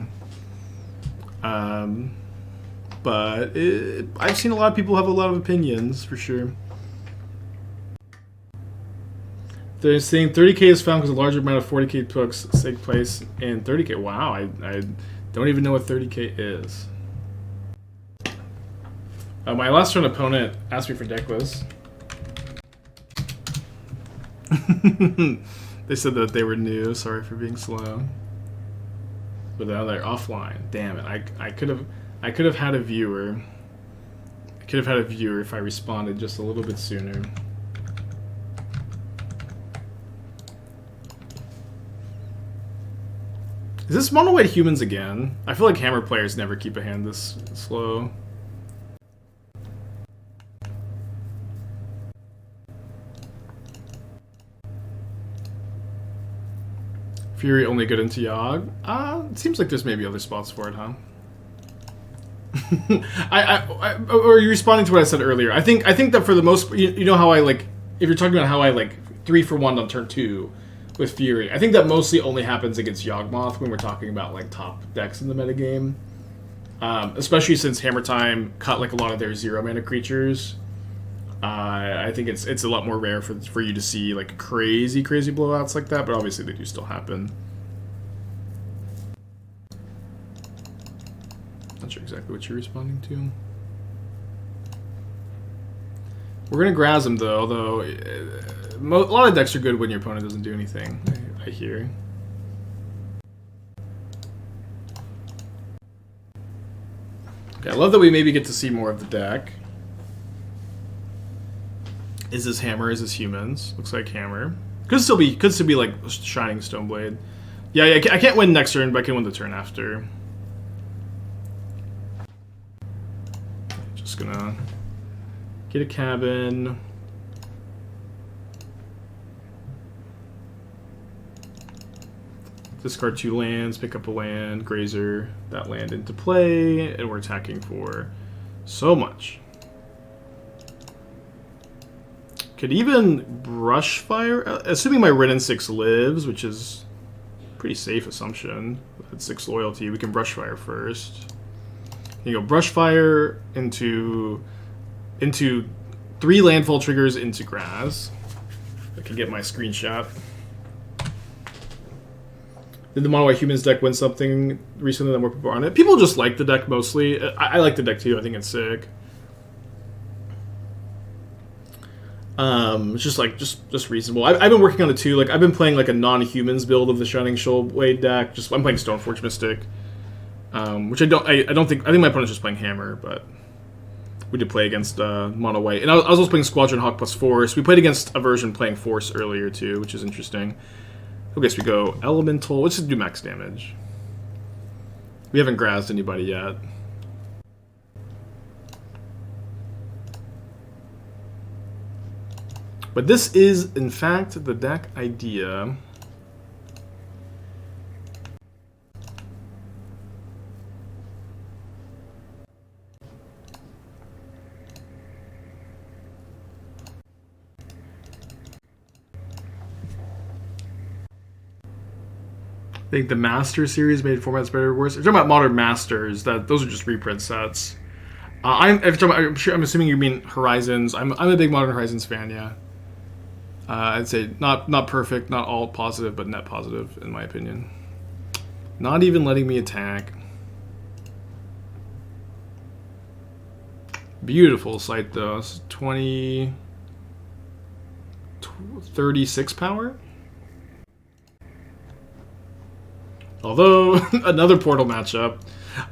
But I've seen a lot of people have a lot of opinions for sure. They're saying 30k is found because a larger amount of 40k books take place in 30k. Wow, I don't even know what 30k is. My last turn opponent asked me for Decklist. They said that they were new. Sorry for being slow. But now they're offline. Damn it! I could have had a viewer. I could have had a viewer if I responded just a little bit sooner. Is this mono white humans again? I feel like hammer players never keep a hand this slow. Fury only good into Yogg? It seems like there's maybe other spots for it, huh? Or are you responding to what I said earlier? I think that for the most, you know how I like, if you're talking about how I like 3 for 1 on turn 2 with Fury, I think that mostly only happens against Yawgmoth when we're talking about like top decks in the metagame. Especially since Hammer Time cut like a lot of their 0 mana creatures. I think it's a lot more rare for you to see like crazy blowouts like that, but obviously they do still happen. Not sure exactly what you're responding to. We're gonna Graaz him though, although a lot of decks are good when your opponent doesn't do anything, I hear. Okay, I love that we maybe get to see more of the deck. Is this hammer? Is this humans? Looks like hammer. Could still be like Shining Stoneblade. Yeah, I can't win next turn, but I can win the turn after. Just gonna get a cabin. Discard 2 lands, pick up a land, Grazer that land into play, and we're attacking for so much. Could even Brushfire, assuming my Wrenn and Six lives, which is a pretty safe assumption. At 6 loyalty, we can Brushfire first. You go Brushfire into 3 landfall triggers into Graaz. I can get my screenshot. Did the Mono White Humans deck win something recently that more people are on it? People just like the deck mostly. I like the deck too. I think it's sick. It's just like just reasonable. I've been working on it too. Like I've been playing like a non-humans build of the Shining Shoalblade deck. I'm playing Stoneforge Mystic, which I think my opponent's just playing Hammer, but we did play against Mono White, and I was also playing Squadron Hawk plus Force. We played against a version playing Force earlier too, which is interesting. I guess we go Elemental. Let's just do max damage. We haven't Graazed anybody yet. But this is, in fact, the deck idea. I think the Master series made formats better or worse. If you're talking about Modern Masters, those are just reprint sets. I'm assuming you mean Horizons. I'm a big Modern Horizons fan, yeah. I'd say not perfect, not all positive, but net positive in my opinion. Not even letting me attack. Beautiful sight though. It's 36 power. Although another Portal matchup.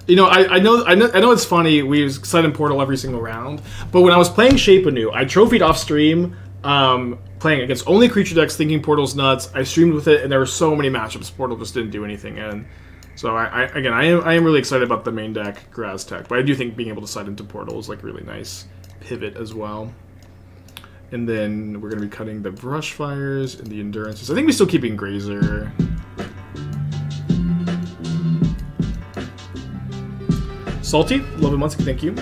You know, I know it's funny. We set in Portal every single round, but when I was playing Shape Anew, I trophied off stream. Playing against only creature decks, thinking Portal's nuts. I streamed with it, and there were so many matchups Portal just didn't do anything in. So I am really excited about the main deck Graaz tech, but I do think being able to side into Portal is like really nice pivot as well. And then we're gonna be cutting the Brushfires and the Endurances. I think we're still keeping Grazer. Salty, love it, Muncie, thank you.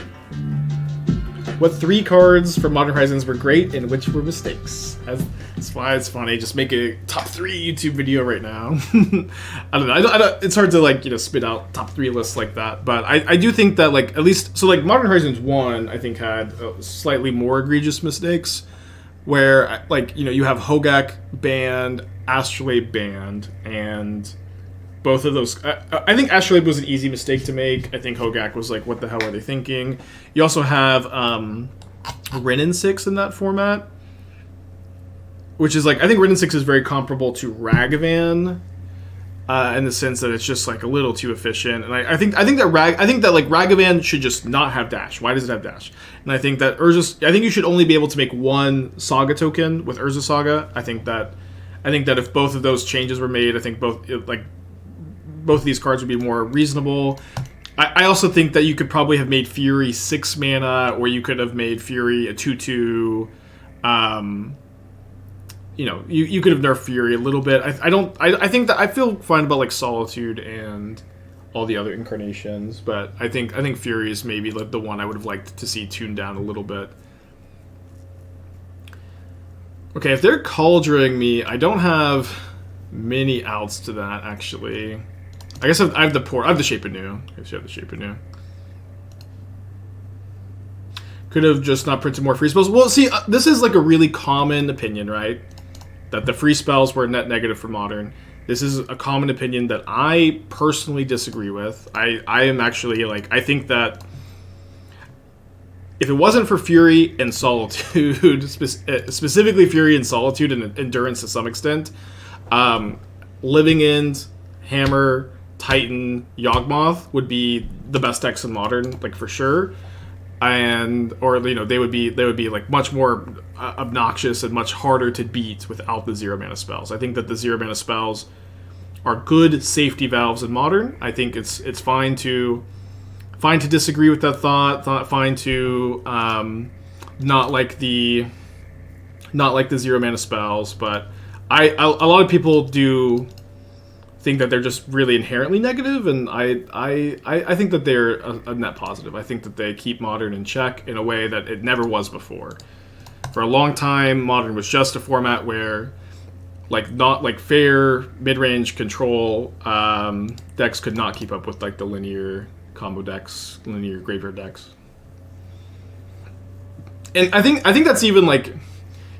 What 3 cards from Modern Horizons were great and which were mistakes? That's why it's funny. Just make a top 3 YouTube video right now. I don't know. It's hard to like spit out top 3 lists like that. But I do think that like at least so like Modern Horizons 1 I think had slightly more egregious mistakes, where like you have Hogak banned, Astrolabe banned, and both of those, I think Astrolabe was an easy mistake to make. I think Hogak was like, what the hell are they thinking? You also have Wrenn and Six in that format, which is like, I think Wrenn and Six is very comparable to Ragavan in the sense that it's just like a little too efficient. And I think that like Ragavan should just not have dash. Why does it have dash? And I think that I think you should only be able to make 1 Saga token with Urza Saga. I think that if both of those changes were made, I think both both of these cards would be more reasonable. I also think that you could probably have made Fury 6 mana, or you could have made Fury a 2/2. You know, you could have nerfed Fury a little bit. I think that I feel fine about like Solitude and all the other incarnations, but I think Fury is maybe like the one I would have liked to see tuned down a little bit. Okay, if they're Cauldroning me, I don't have many outs to that actually. I guess I have the Shape Anew. I guess you have the Shape Anew. Could have just not printed more free spells. Well, see, this is like a really common opinion, right? That the free spells were net negative for Modern. This is a common opinion that I personally disagree with. I am actually, like, I think if it wasn't for Fury and Solitude, specifically Fury and Solitude and Endurance to some extent, Living End, Hammer, Titan, Yawgmoth would be the best decks in Modern, like, for sure. Or you know, they would be like much more obnoxious and much harder to beat without the 0 mana spells. I think that the 0 mana spells are good safety valves in Modern. I think it's fine to disagree with that thought. Fine to not like the 0 mana spells, but a lot of people do think that they're just really inherently negative, and I think that they're a net positive. I think that they keep Modern in check in a way that it never was before. For a long time, Modern was just a format where, like, not like fair mid-range control decks could not keep up with like the linear combo decks, linear graveyard decks. And I think that's even like,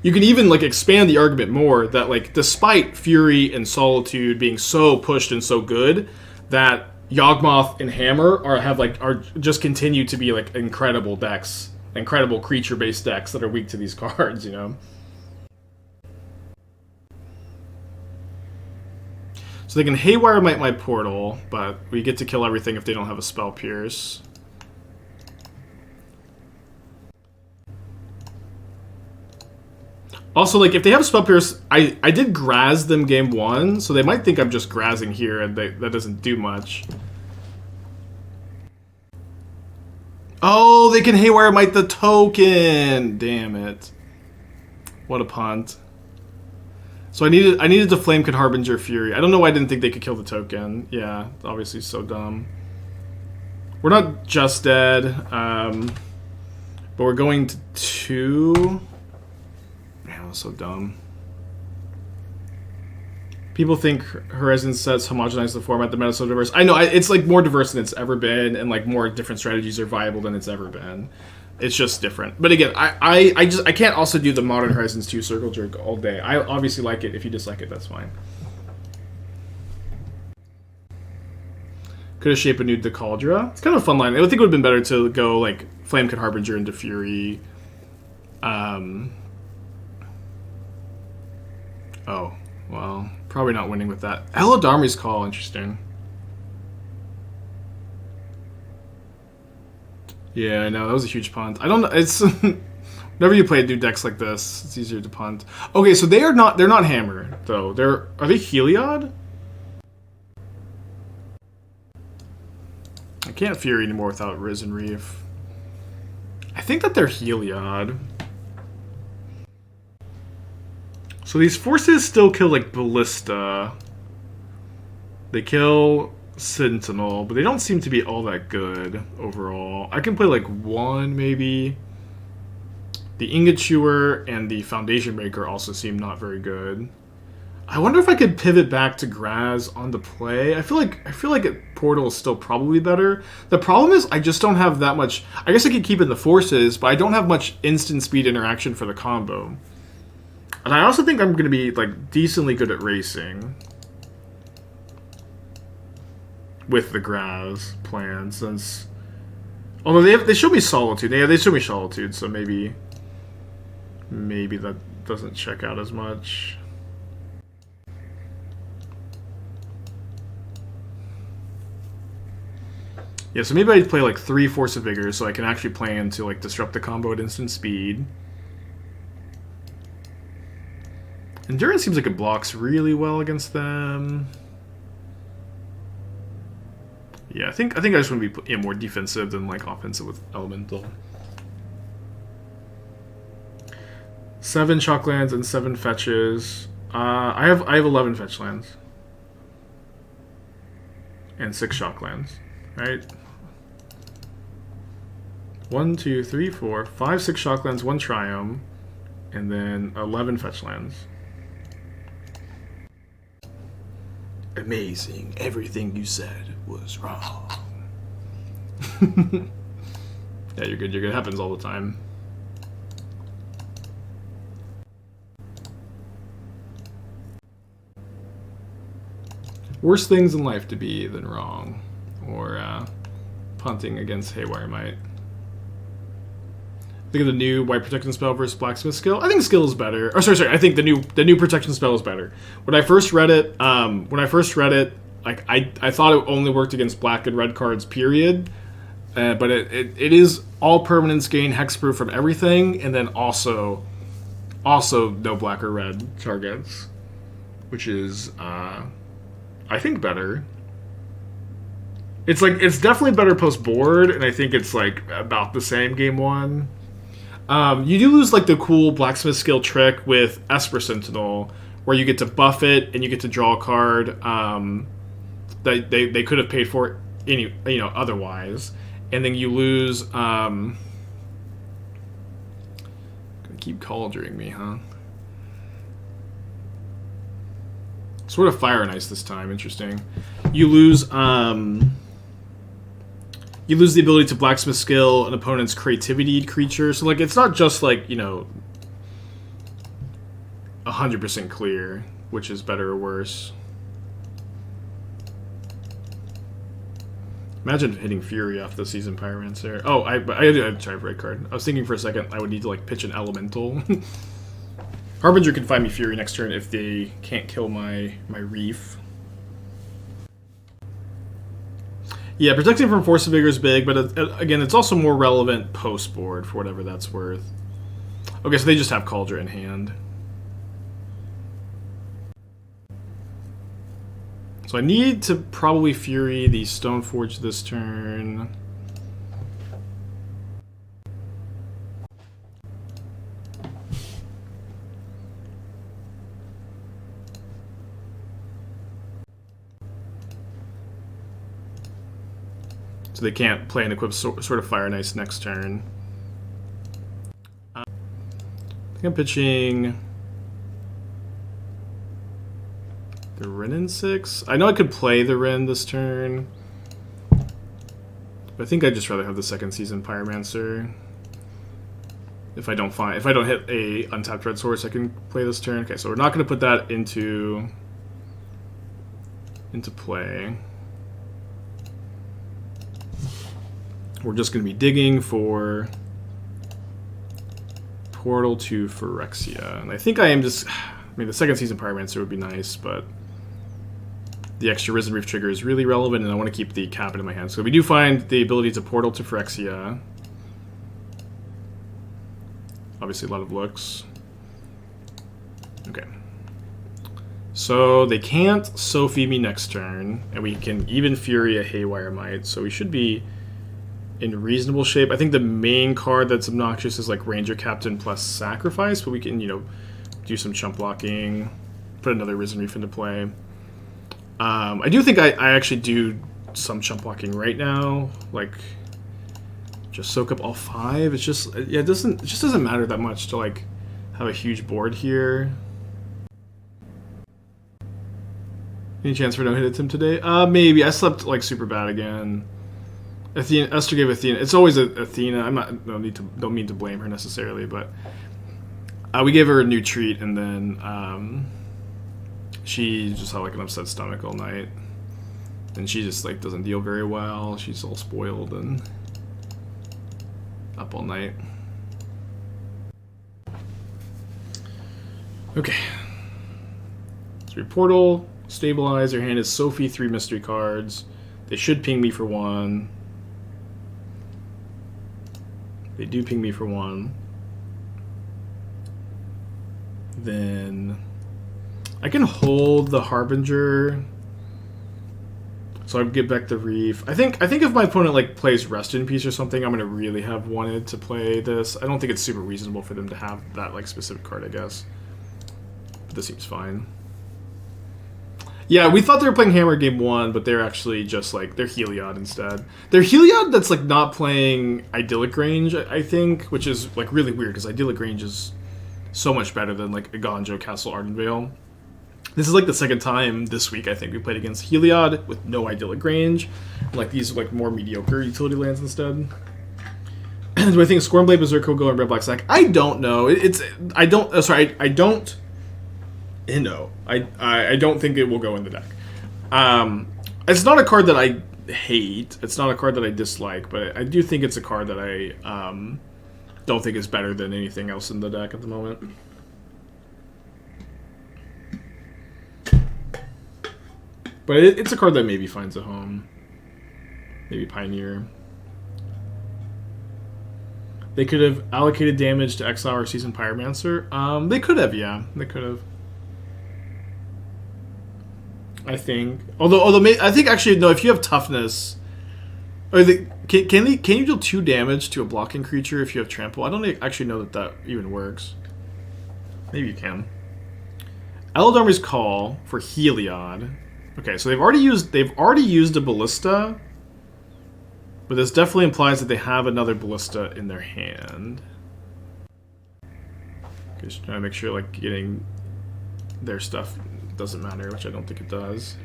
you can even like expand the argument more that, like, despite Fury and Solitude being so pushed and so good, that Yawgmoth and Hammer are just continue to be like incredible decks, incredible creature-based decks that are weak to these cards, you know. So they can Haywire Might my Portal, but we get to kill everything if they don't have a Spell Pierce. Also, like, if they have Spell Pierce, I did Graaz them game 1, so they might think I'm just Graazing here, and that doesn't do much. Oh, they can Haywire Might the token! Damn it. What a punt. So I needed the Flamekin Harbinger Fury. I don't know why I didn't think they could kill the token. Yeah, obviously so dumb. We're not just dead, but we're going to 2... Man, that's so dumb. People think Horizon sets homogenize the format, the meta so diverse. I know, it's like more diverse than it's ever been, and like more different strategies are viable than it's ever been. It's just different. But again, I can't also do the Modern Horizons 2 Circle Jerk all day. I obviously like it. If you dislike it, that's fine. Could have Shape Anew the Cauldra. It's kind of a fun line. I think it would have been better to go like Flamekin Harbinger into Fury. Oh, well, probably not winning with that. Eladamri's Call, interesting. Yeah, I know, that was a huge punt. I don't know, it's... whenever you play new decks like this, it's easier to punt. Okay, so they're not Hammer, though. Are they Heliod? I can't Fury anymore without Risen Reef. I think that they're Heliod. So these forces still kill, like, Ballista. They kill Sentinel, but they don't seem to be all that good overall. I can play, like, 1, maybe. The Ingot Chewer and the Foundation Breaker also seem not very good. I wonder if I could pivot back to Graaz on the play. I feel like Portal is still probably better. The problem is I just don't have that much... I guess I could keep in the forces, but I don't have much instant speed interaction for the combo. And I also think I'm going to be, like, decently good at racing with the Graaz plan, since... Although they show me Solitude. Yeah, they show me Solitude, so maybe that doesn't check out as much. Yeah, so maybe I'd play, like, 3 Force of Vigor, so I can actually plan to, like, disrupt the combo at instant speed. Endurance seems like it blocks really well against them. Yeah, I think I just want to be more defensive than like offensive with Elemental. 7 shocklands and 7 fetches. I have 11 fetch lands. And 6 shocklands. Right? 1, 2, 3, 4, 5, 6 shocklands, 1 Triome, and then 11 fetch lands. Amazing. Everything you said was wrong. Yeah, you're good. You're good. It happens all the time. Worse things in life to be than wrong, or punting against Haywire Might. Think of the new white protection spell versus blacksmith skill. I think skill is better. Or sorry. I think the new protection spell is better. When I first read it, like I thought it only worked against black and red cards. Period. But it is all permanents gain hexproof from everything, and then also no black or red targets, which is I think better. It's definitely better post board, and I think it's like about the same game 1. You do lose like the cool blacksmith skill trick with Esper Sentinel, where you get to buff it and you get to draw a card that they could have paid for otherwise, and then you lose. Gonna keep cauldering me, huh? Sort of Fire and Ice this time. Interesting. You lose. You lose the ability to blacksmith skill an opponent's creativity creature. So, like, it's not just, like, 100% clear, which is better or worse. Imagine hitting Fury off the Seasoned Pyromancer. Oh, I had to try a red card. I was thinking for a second I would need to, like, pitch an Elemental. Harbinger can find me Fury next turn if they can't kill my Reef. Yeah, protecting from Force of Vigor is big, but again, it's also more relevant post-board for whatever that's worth. Okay, so they just have Cauldron in hand. So I need to probably Fury the Stoneforge this turn. So they can't play an equipped sort of Fire and Ice next turn. I think I'm pitching the Wrenn and Six. I know I could play the Wrenn this turn, but I think I'd just rather have the second Seasoned Pyromancer. If I don't hit a untapped red source, I can play this turn. Okay, so we're not going to put that into play. We're just going to be digging for Portal to Phyrexia. And I think I am just... I mean, the second Seasoned Pyromancer would be nice, but the extra Risen Reef trigger is really relevant, and I want to keep the Cabin in my hand. So we do find the ability to Portal to Phyrexia. Obviously, a lot of looks. Okay. So they can't Sophie me next turn, and we can even Fury a Haywire Might, so we should be in reasonable shape. I think the main card that's obnoxious is like Ranger Captain plus Sacrifice, but we can, do some chump blocking, put another Risen Reef into play. I do think I actually do some chump blocking right now, like just soak up all 5. It's just, yeah, it just doesn't matter that much to like have a huge board here. Any chance for no hit attempt today? Maybe. I slept like super bad again. Esther gave Athena. It's always Athena. Don't mean to blame her necessarily, but we gave her a new treat, and then she just had like an upset stomach all night, and she just like doesn't deal very well. She's all spoiled and up all night. Okay. So Portal, Stabilize. Your hand is Sophie 3 mystery cards. They should ping me for 1. They do ping me for 1. Then I can hold the Harbinger. So I get back the Reef. I think if my opponent like plays Rest in Peace or something, I'm gonna really have wanted to play this. I don't think it's super reasonable for them to have that like specific card, I guess. But this seems fine. Yeah, we thought they were playing Hammer game 1, but they're actually just like they're Heliod instead. They're Heliod that's like not playing Idyllic Range, I think, which is like really weird because Idyllic Range is so much better than like a Gonjo Castle Ardenvale. This is like the second time this week I think we played against Heliod with no Idyllic Range. Like these like more mediocre utility lands instead. Do I think Scornblade Berserk will go in Red Black Sack? I don't know. I don't think it will go in the deck. It's not a card that I hate. It's not a card that I dislike, but I do think it's a card that I don't think is better than anything else in the deck at the moment. But it's a card that maybe finds a home. Maybe Pioneer. They could have allocated damage to exile or Seasoned Pyromancer. They could have, yeah. They could have. I think. Although I think actually no. If you have toughness, or can you deal 2 damage to a blocking creature if you have trample? I don't actually know that even works. Maybe you can. Eldormi's Call for Heliod. Okay, so they've already used a Ballista, but this definitely implies that they have another Ballista in their hand. Just trying to make sure like getting their stuff doesn't matter, which I don't think it does.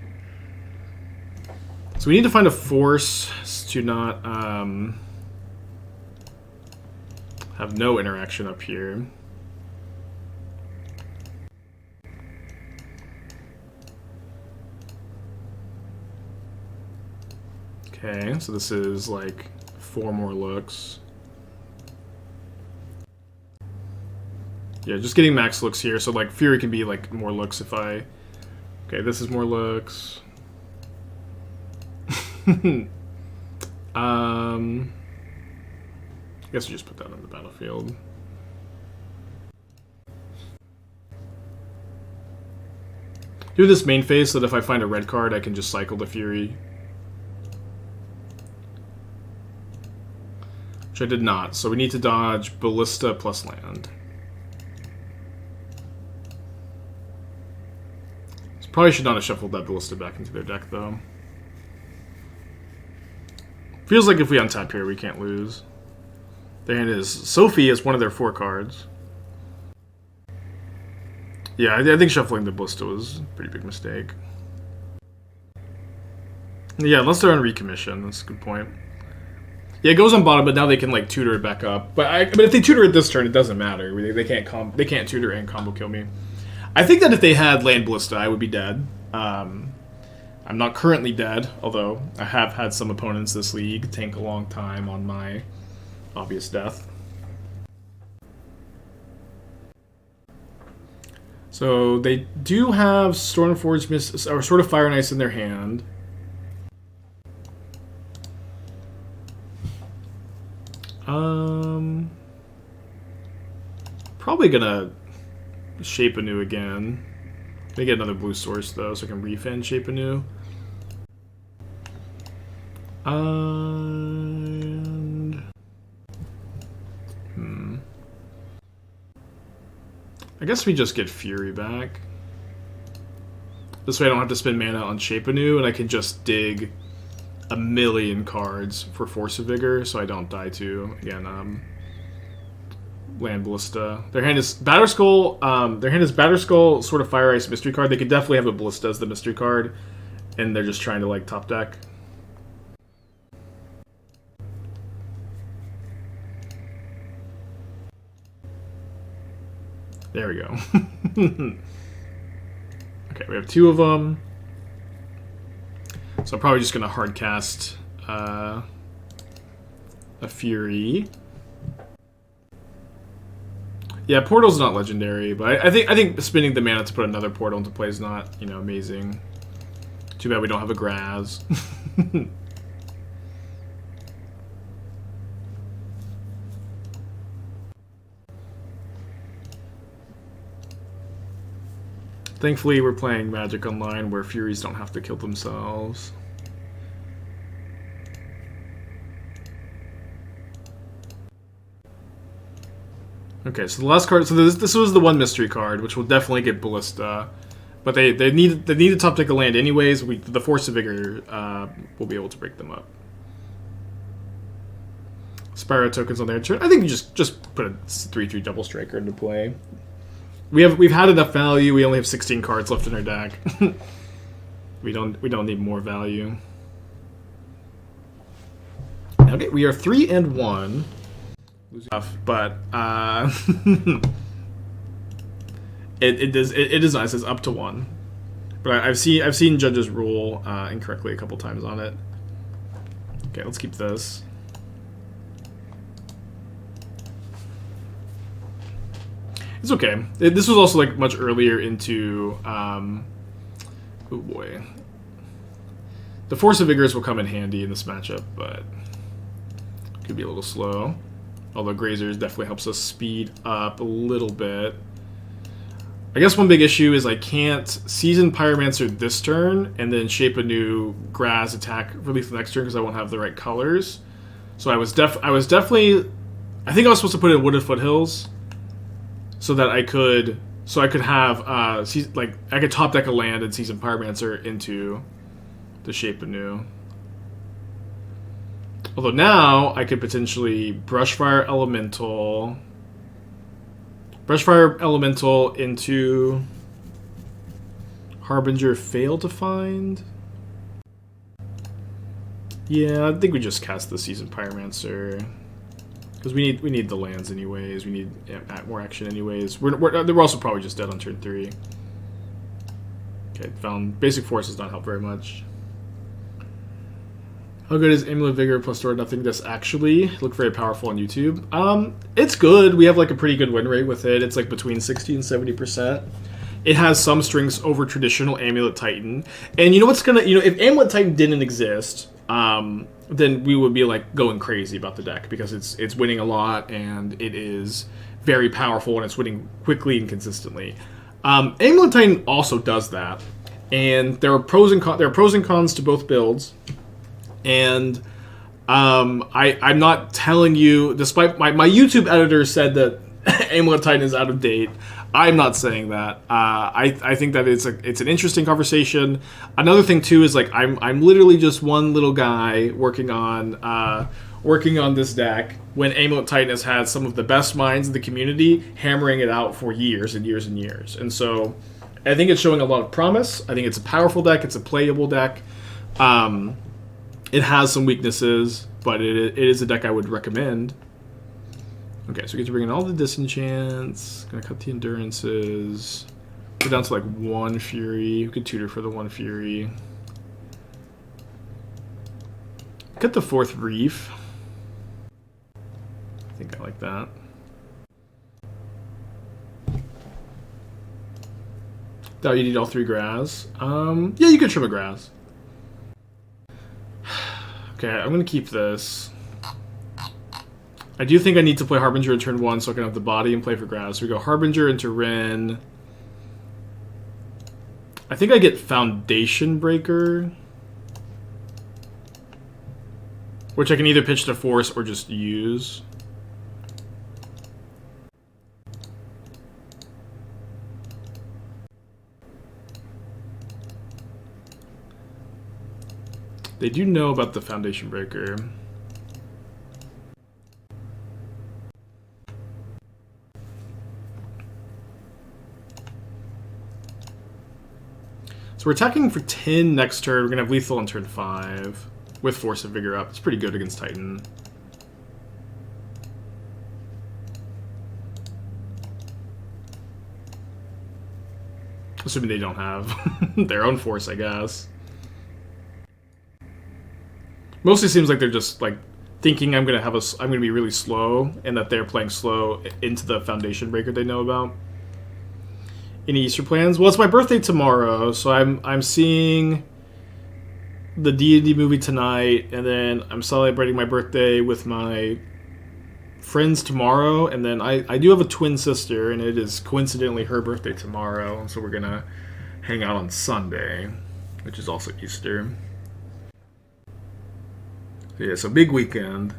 So we need to find a force to not have no interaction up here. Okay, so this is like 4 more looks. Yeah, just getting max looks here, so like Fury can be like more looks if I... Okay, this is more looks. I guess we just put that on the battlefield. Do this main phase so that if I find a red card, I can just cycle the Fury. Which I did not, so we need to dodge Ballista plus land. So probably should not have shuffled that Ballista back into their deck, though. Feels like if we untap here, we can't lose. Their hand is Sophie is one of their 4 cards. Yeah, I think shuffling the Ballista was a pretty big mistake. Yeah, unless they're on recommission, that's a good point. Yeah, it goes on bottom, but now they can like tutor it back up. But if they tutor it this turn, it doesn't matter. They can't tutor and combo kill me. I think that if they had land Ballista, I would be dead. I'm not currently dead, although I have had some opponents this league tank a long time on my obvious death. So they do have Stormforge Mist or Sword of Fire and Ice in their hand. Probably gonna Shape Anew again. Gonna get another blue source though, so I can refin Shape Anew. And I guess we just get Fury back. This way I don't have to spend mana on Shape Anew, and I can just dig a million cards for Force of Vigor, so I don't die to, again, land Ballista. Their hand is Batterskull, Sword of Fire Ice, mystery card. They could definitely have a Ballista as the mystery card, and they're just trying to, like, top deck. There we go. Okay, we have 2 of them. So I'm probably just going to hard cast a Fury. Yeah, Portal's not legendary, but I think spending the mana to put another Portal into play is not, you know, amazing. Too bad we don't have a Graaz. Thankfully, we're playing Magic Online where Furies don't have to kill themselves. Okay, so the last card. So this was the one mystery card, which will definitely get Ballista, but they need to top deck a land anyways. The Force of Vigor will be able to break them up. Spyro tokens on their turn. I think you just put a 3/3 double striker into play. We've had enough value. We only have 16 cards left in our deck. we don't need more value. Okay, we are 3-1. But it is nice. It's up to 1. But I've seen judges rule incorrectly a couple times on it. Okay, let's keep this. It's okay. This was also like much earlier into oh boy. The Force of Vigors will come in handy in this matchup, but could be a little slow. Although Grazers definitely helps us speed up a little bit. I guess one big issue is I can't Seasoned Pyromancer this turn and then Shape Anew Graaz attack relief the next turn because I won't have the right colors. So I was definitely, I think I was supposed to put in Wooded Foothills so that I could have like I could top deck a land and Seasoned Pyromancer into the Shape Anew. Although now I could potentially Brushfire Elemental into Harbinger. Fail to find. Yeah, I think we just cast the Seasoned Pyromancer because we need the lands anyways. We need more action anyways. We're also probably just dead on turn 3. Okay, found Basic Force does not help very much. How good is Amulet Vigor plus Store Nothing This actually? Look very powerful on YouTube. It's good. We have like a pretty good win rate with it. It's like between 60 and 70%. It has some strengths over traditional Amulet Titan. And you know what's if Amulet Titan didn't exist, then we would be like going crazy about the deck because it's winning a lot and it is very powerful and it's winning quickly and consistently. Amulet Titan also does that. And there are pros and cons to both builds. And I'm not telling you, despite my YouTube editor said that Amulet Titan is out of date. I'm not saying that. I think that it's an interesting conversation. Another thing too is like I'm literally just one little guy working on this deck when Amulet Titan has had some of the best minds in the community hammering it out for years and years and years. And so I think it's showing a lot of promise. I think it's a powerful deck. It's a playable deck. It has some weaknesses, but it is a deck I would recommend. Okay, so we get to bring in all the disenchants. Gonna cut the endurances. Go down to like 1 fury. We could tutor for the 1 fury. Cut the 4th reef. I think I like that. Thought you need all 3 Graaz. Yeah, you could trim a Graaz. Okay, I'm gonna keep this. I do think I need to play Harbinger in turn 1 so I can have the body and play for Graaz. So we go Harbinger into Wrenn. I think I get Foundation Breaker, which I can either pitch to Force or just use. They do know about the Foundation Breaker. So we're attacking for 10 next turn. We're going to have lethal on turn 5 with Force of Vigor up. It's pretty good against Titan. Assuming they don't have their own Force, I guess. Mostly seems like they're just like thinking I'm gonna be really slow, and that they're playing slow into the Foundation Breaker they know about. Any Easter plans? Well, it's my birthday tomorrow, so I'm seeing the D&D movie tonight, and then I'm celebrating my birthday with my friends tomorrow, and then I do have a twin sister, and it is coincidentally her birthday tomorrow, so we're gonna hang out on Sunday, which is also Easter. Yeah, so big weekend.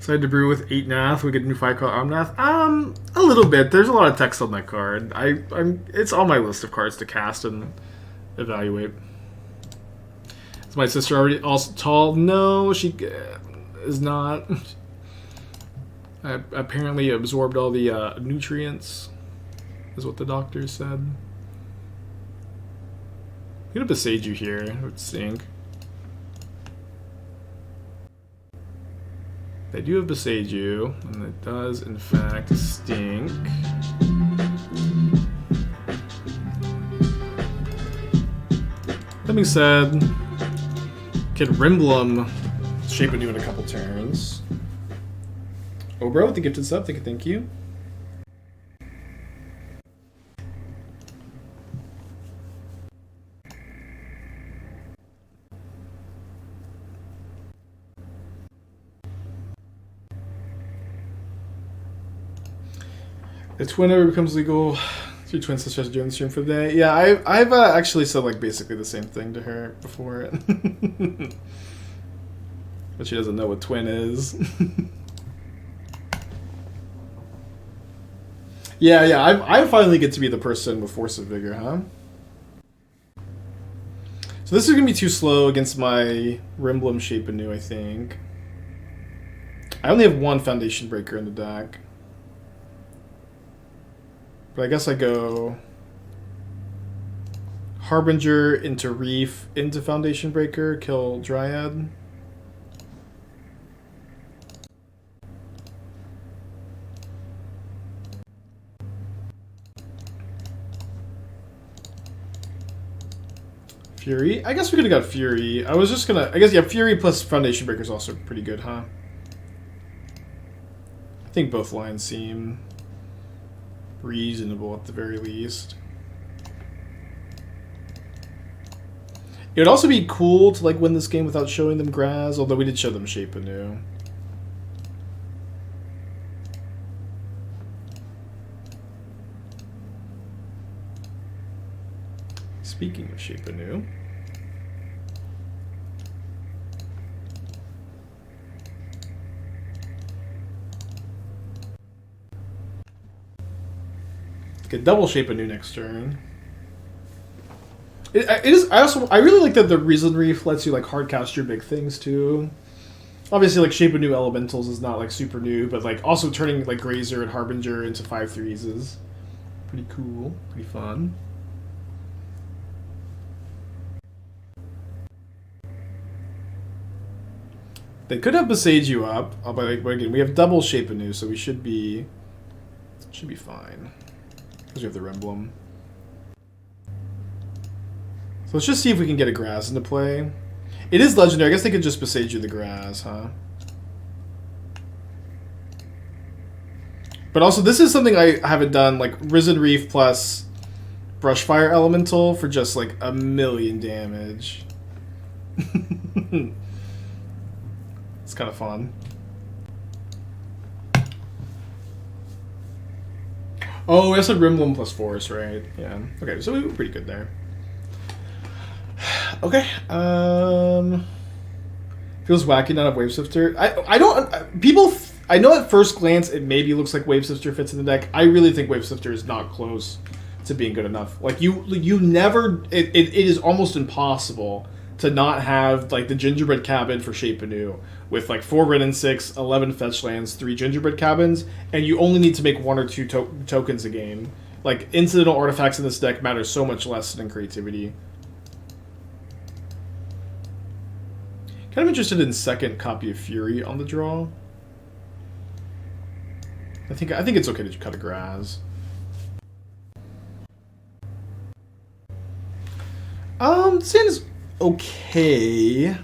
So I had to brew with 8 Nath. We get a new 5-color Omnath. A little bit. There's a lot of text on that card. It's on my list of cards to cast and evaluate. Is my sister already also tall? No, she is not. I apparently absorbed all the nutrients, is what the doctor said. I'm gonna Boseiju here. It would stink. They do have Boseiju, and it does, in fact, stink. That being said, can Rimblum Shape Anew in a couple turns. Obro with the gifted sub, thank you. The twin ever becomes legal. Your twin sister doing the stream for the day. Yeah, I've actually said like basically the same thing to her before, but she doesn't know what twin is. yeah. I finally get to be the person with Force of Vigor, huh? So this is gonna be too slow against my Rimblum Shape Anew, I think. I only have one Foundation Breaker in the deck. But I guess I go Harbinger into Reef into Foundation Breaker, kill Dryad. Fury? I guess we could have got Fury. I was just gonna... I guess, yeah, Fury plus Foundation Breaker is also pretty good, huh? I think both lines seem reasonable at the very least. It would also be cool to like win this game without showing them Graaz, although we did show them Shape Anew. Speaking of Shape Anew, get double Shape Anew next turn. It is. I really like that the Risen Reef lets you like hardcast your big things too. Obviously, like Shape Anew Elementals is not like super new, but like also turning like Grazer and Harbinger into 5/3s is pretty cool, pretty fun. They could have Boseiju up, but again, we have double Shape Anew, so we should be fine. Because we have the Rimblum. So let's just see if we can get a Graaz into play. It is legendary. I guess they could just Boseiju the Graaz, huh? But also, this is something I haven't done, like Risen Reef plus Brushfire Elemental for just like 1,000,000 damage. It's kind of fun. Oh, we also had Rimblum plus Force, right? Yeah. Okay, so we were pretty good there. Okay. Feels wacky not have Wavesifter. I don't... People... I know at first glance it maybe looks like Wavesifter fits in the deck. I really think Wavesifter is not close to being good enough. Like, you never... It is almost impossible to not have, like, the Gingerbread Cabin for Shape Anew with, like, 4 Wrenn and 6, 11 fetch lands, 3 Gingerbread Cabins, and you only need to make 1 or 2 tokens a game. Like, incidental artifacts in this deck matter so much less than creativity. Kind of interested in second copy of Fury on the draw. I think it's okay to cut a Graaz. Sand is okay.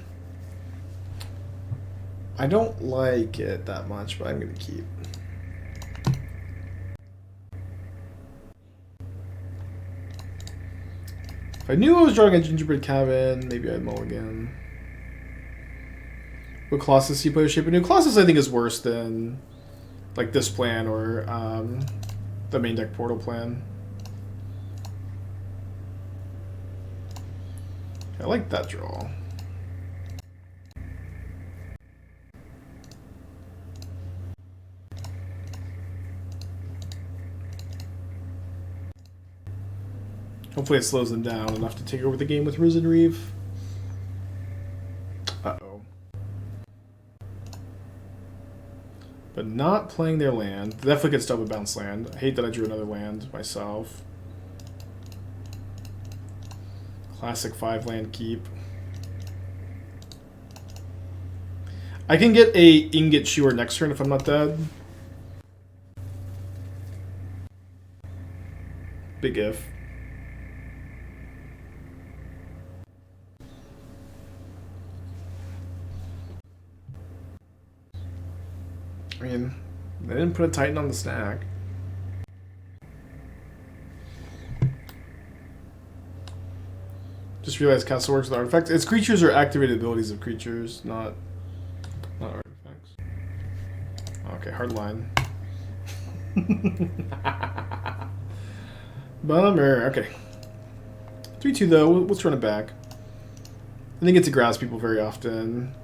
I don't like it that much, but I'm gonna keep. If I knew I was drawing a Gingerbread Cabin, maybe I'd mulligan. Would Colossus see player Shape Anew? Colossus I think is worse than like this plan or the main deck portal plan. I like that draw. Hopefully it slows them down enough to take over the game with Risen Reef. Uh-oh. But not playing their land. Definitely could stop a bounce land. I hate that I drew another land myself. Classic 5-land keep. I can get a Ingot Chewer next turn if I'm not dead. Big if. I mean, they didn't put a Titan on the stack. Just realized Castle works with artifacts. Its creatures are activated abilities of creatures, not artifacts. Okay, hard line. Bummer. Okay. 3-2 though. Let's run it back. I think it's a Graaz people very often.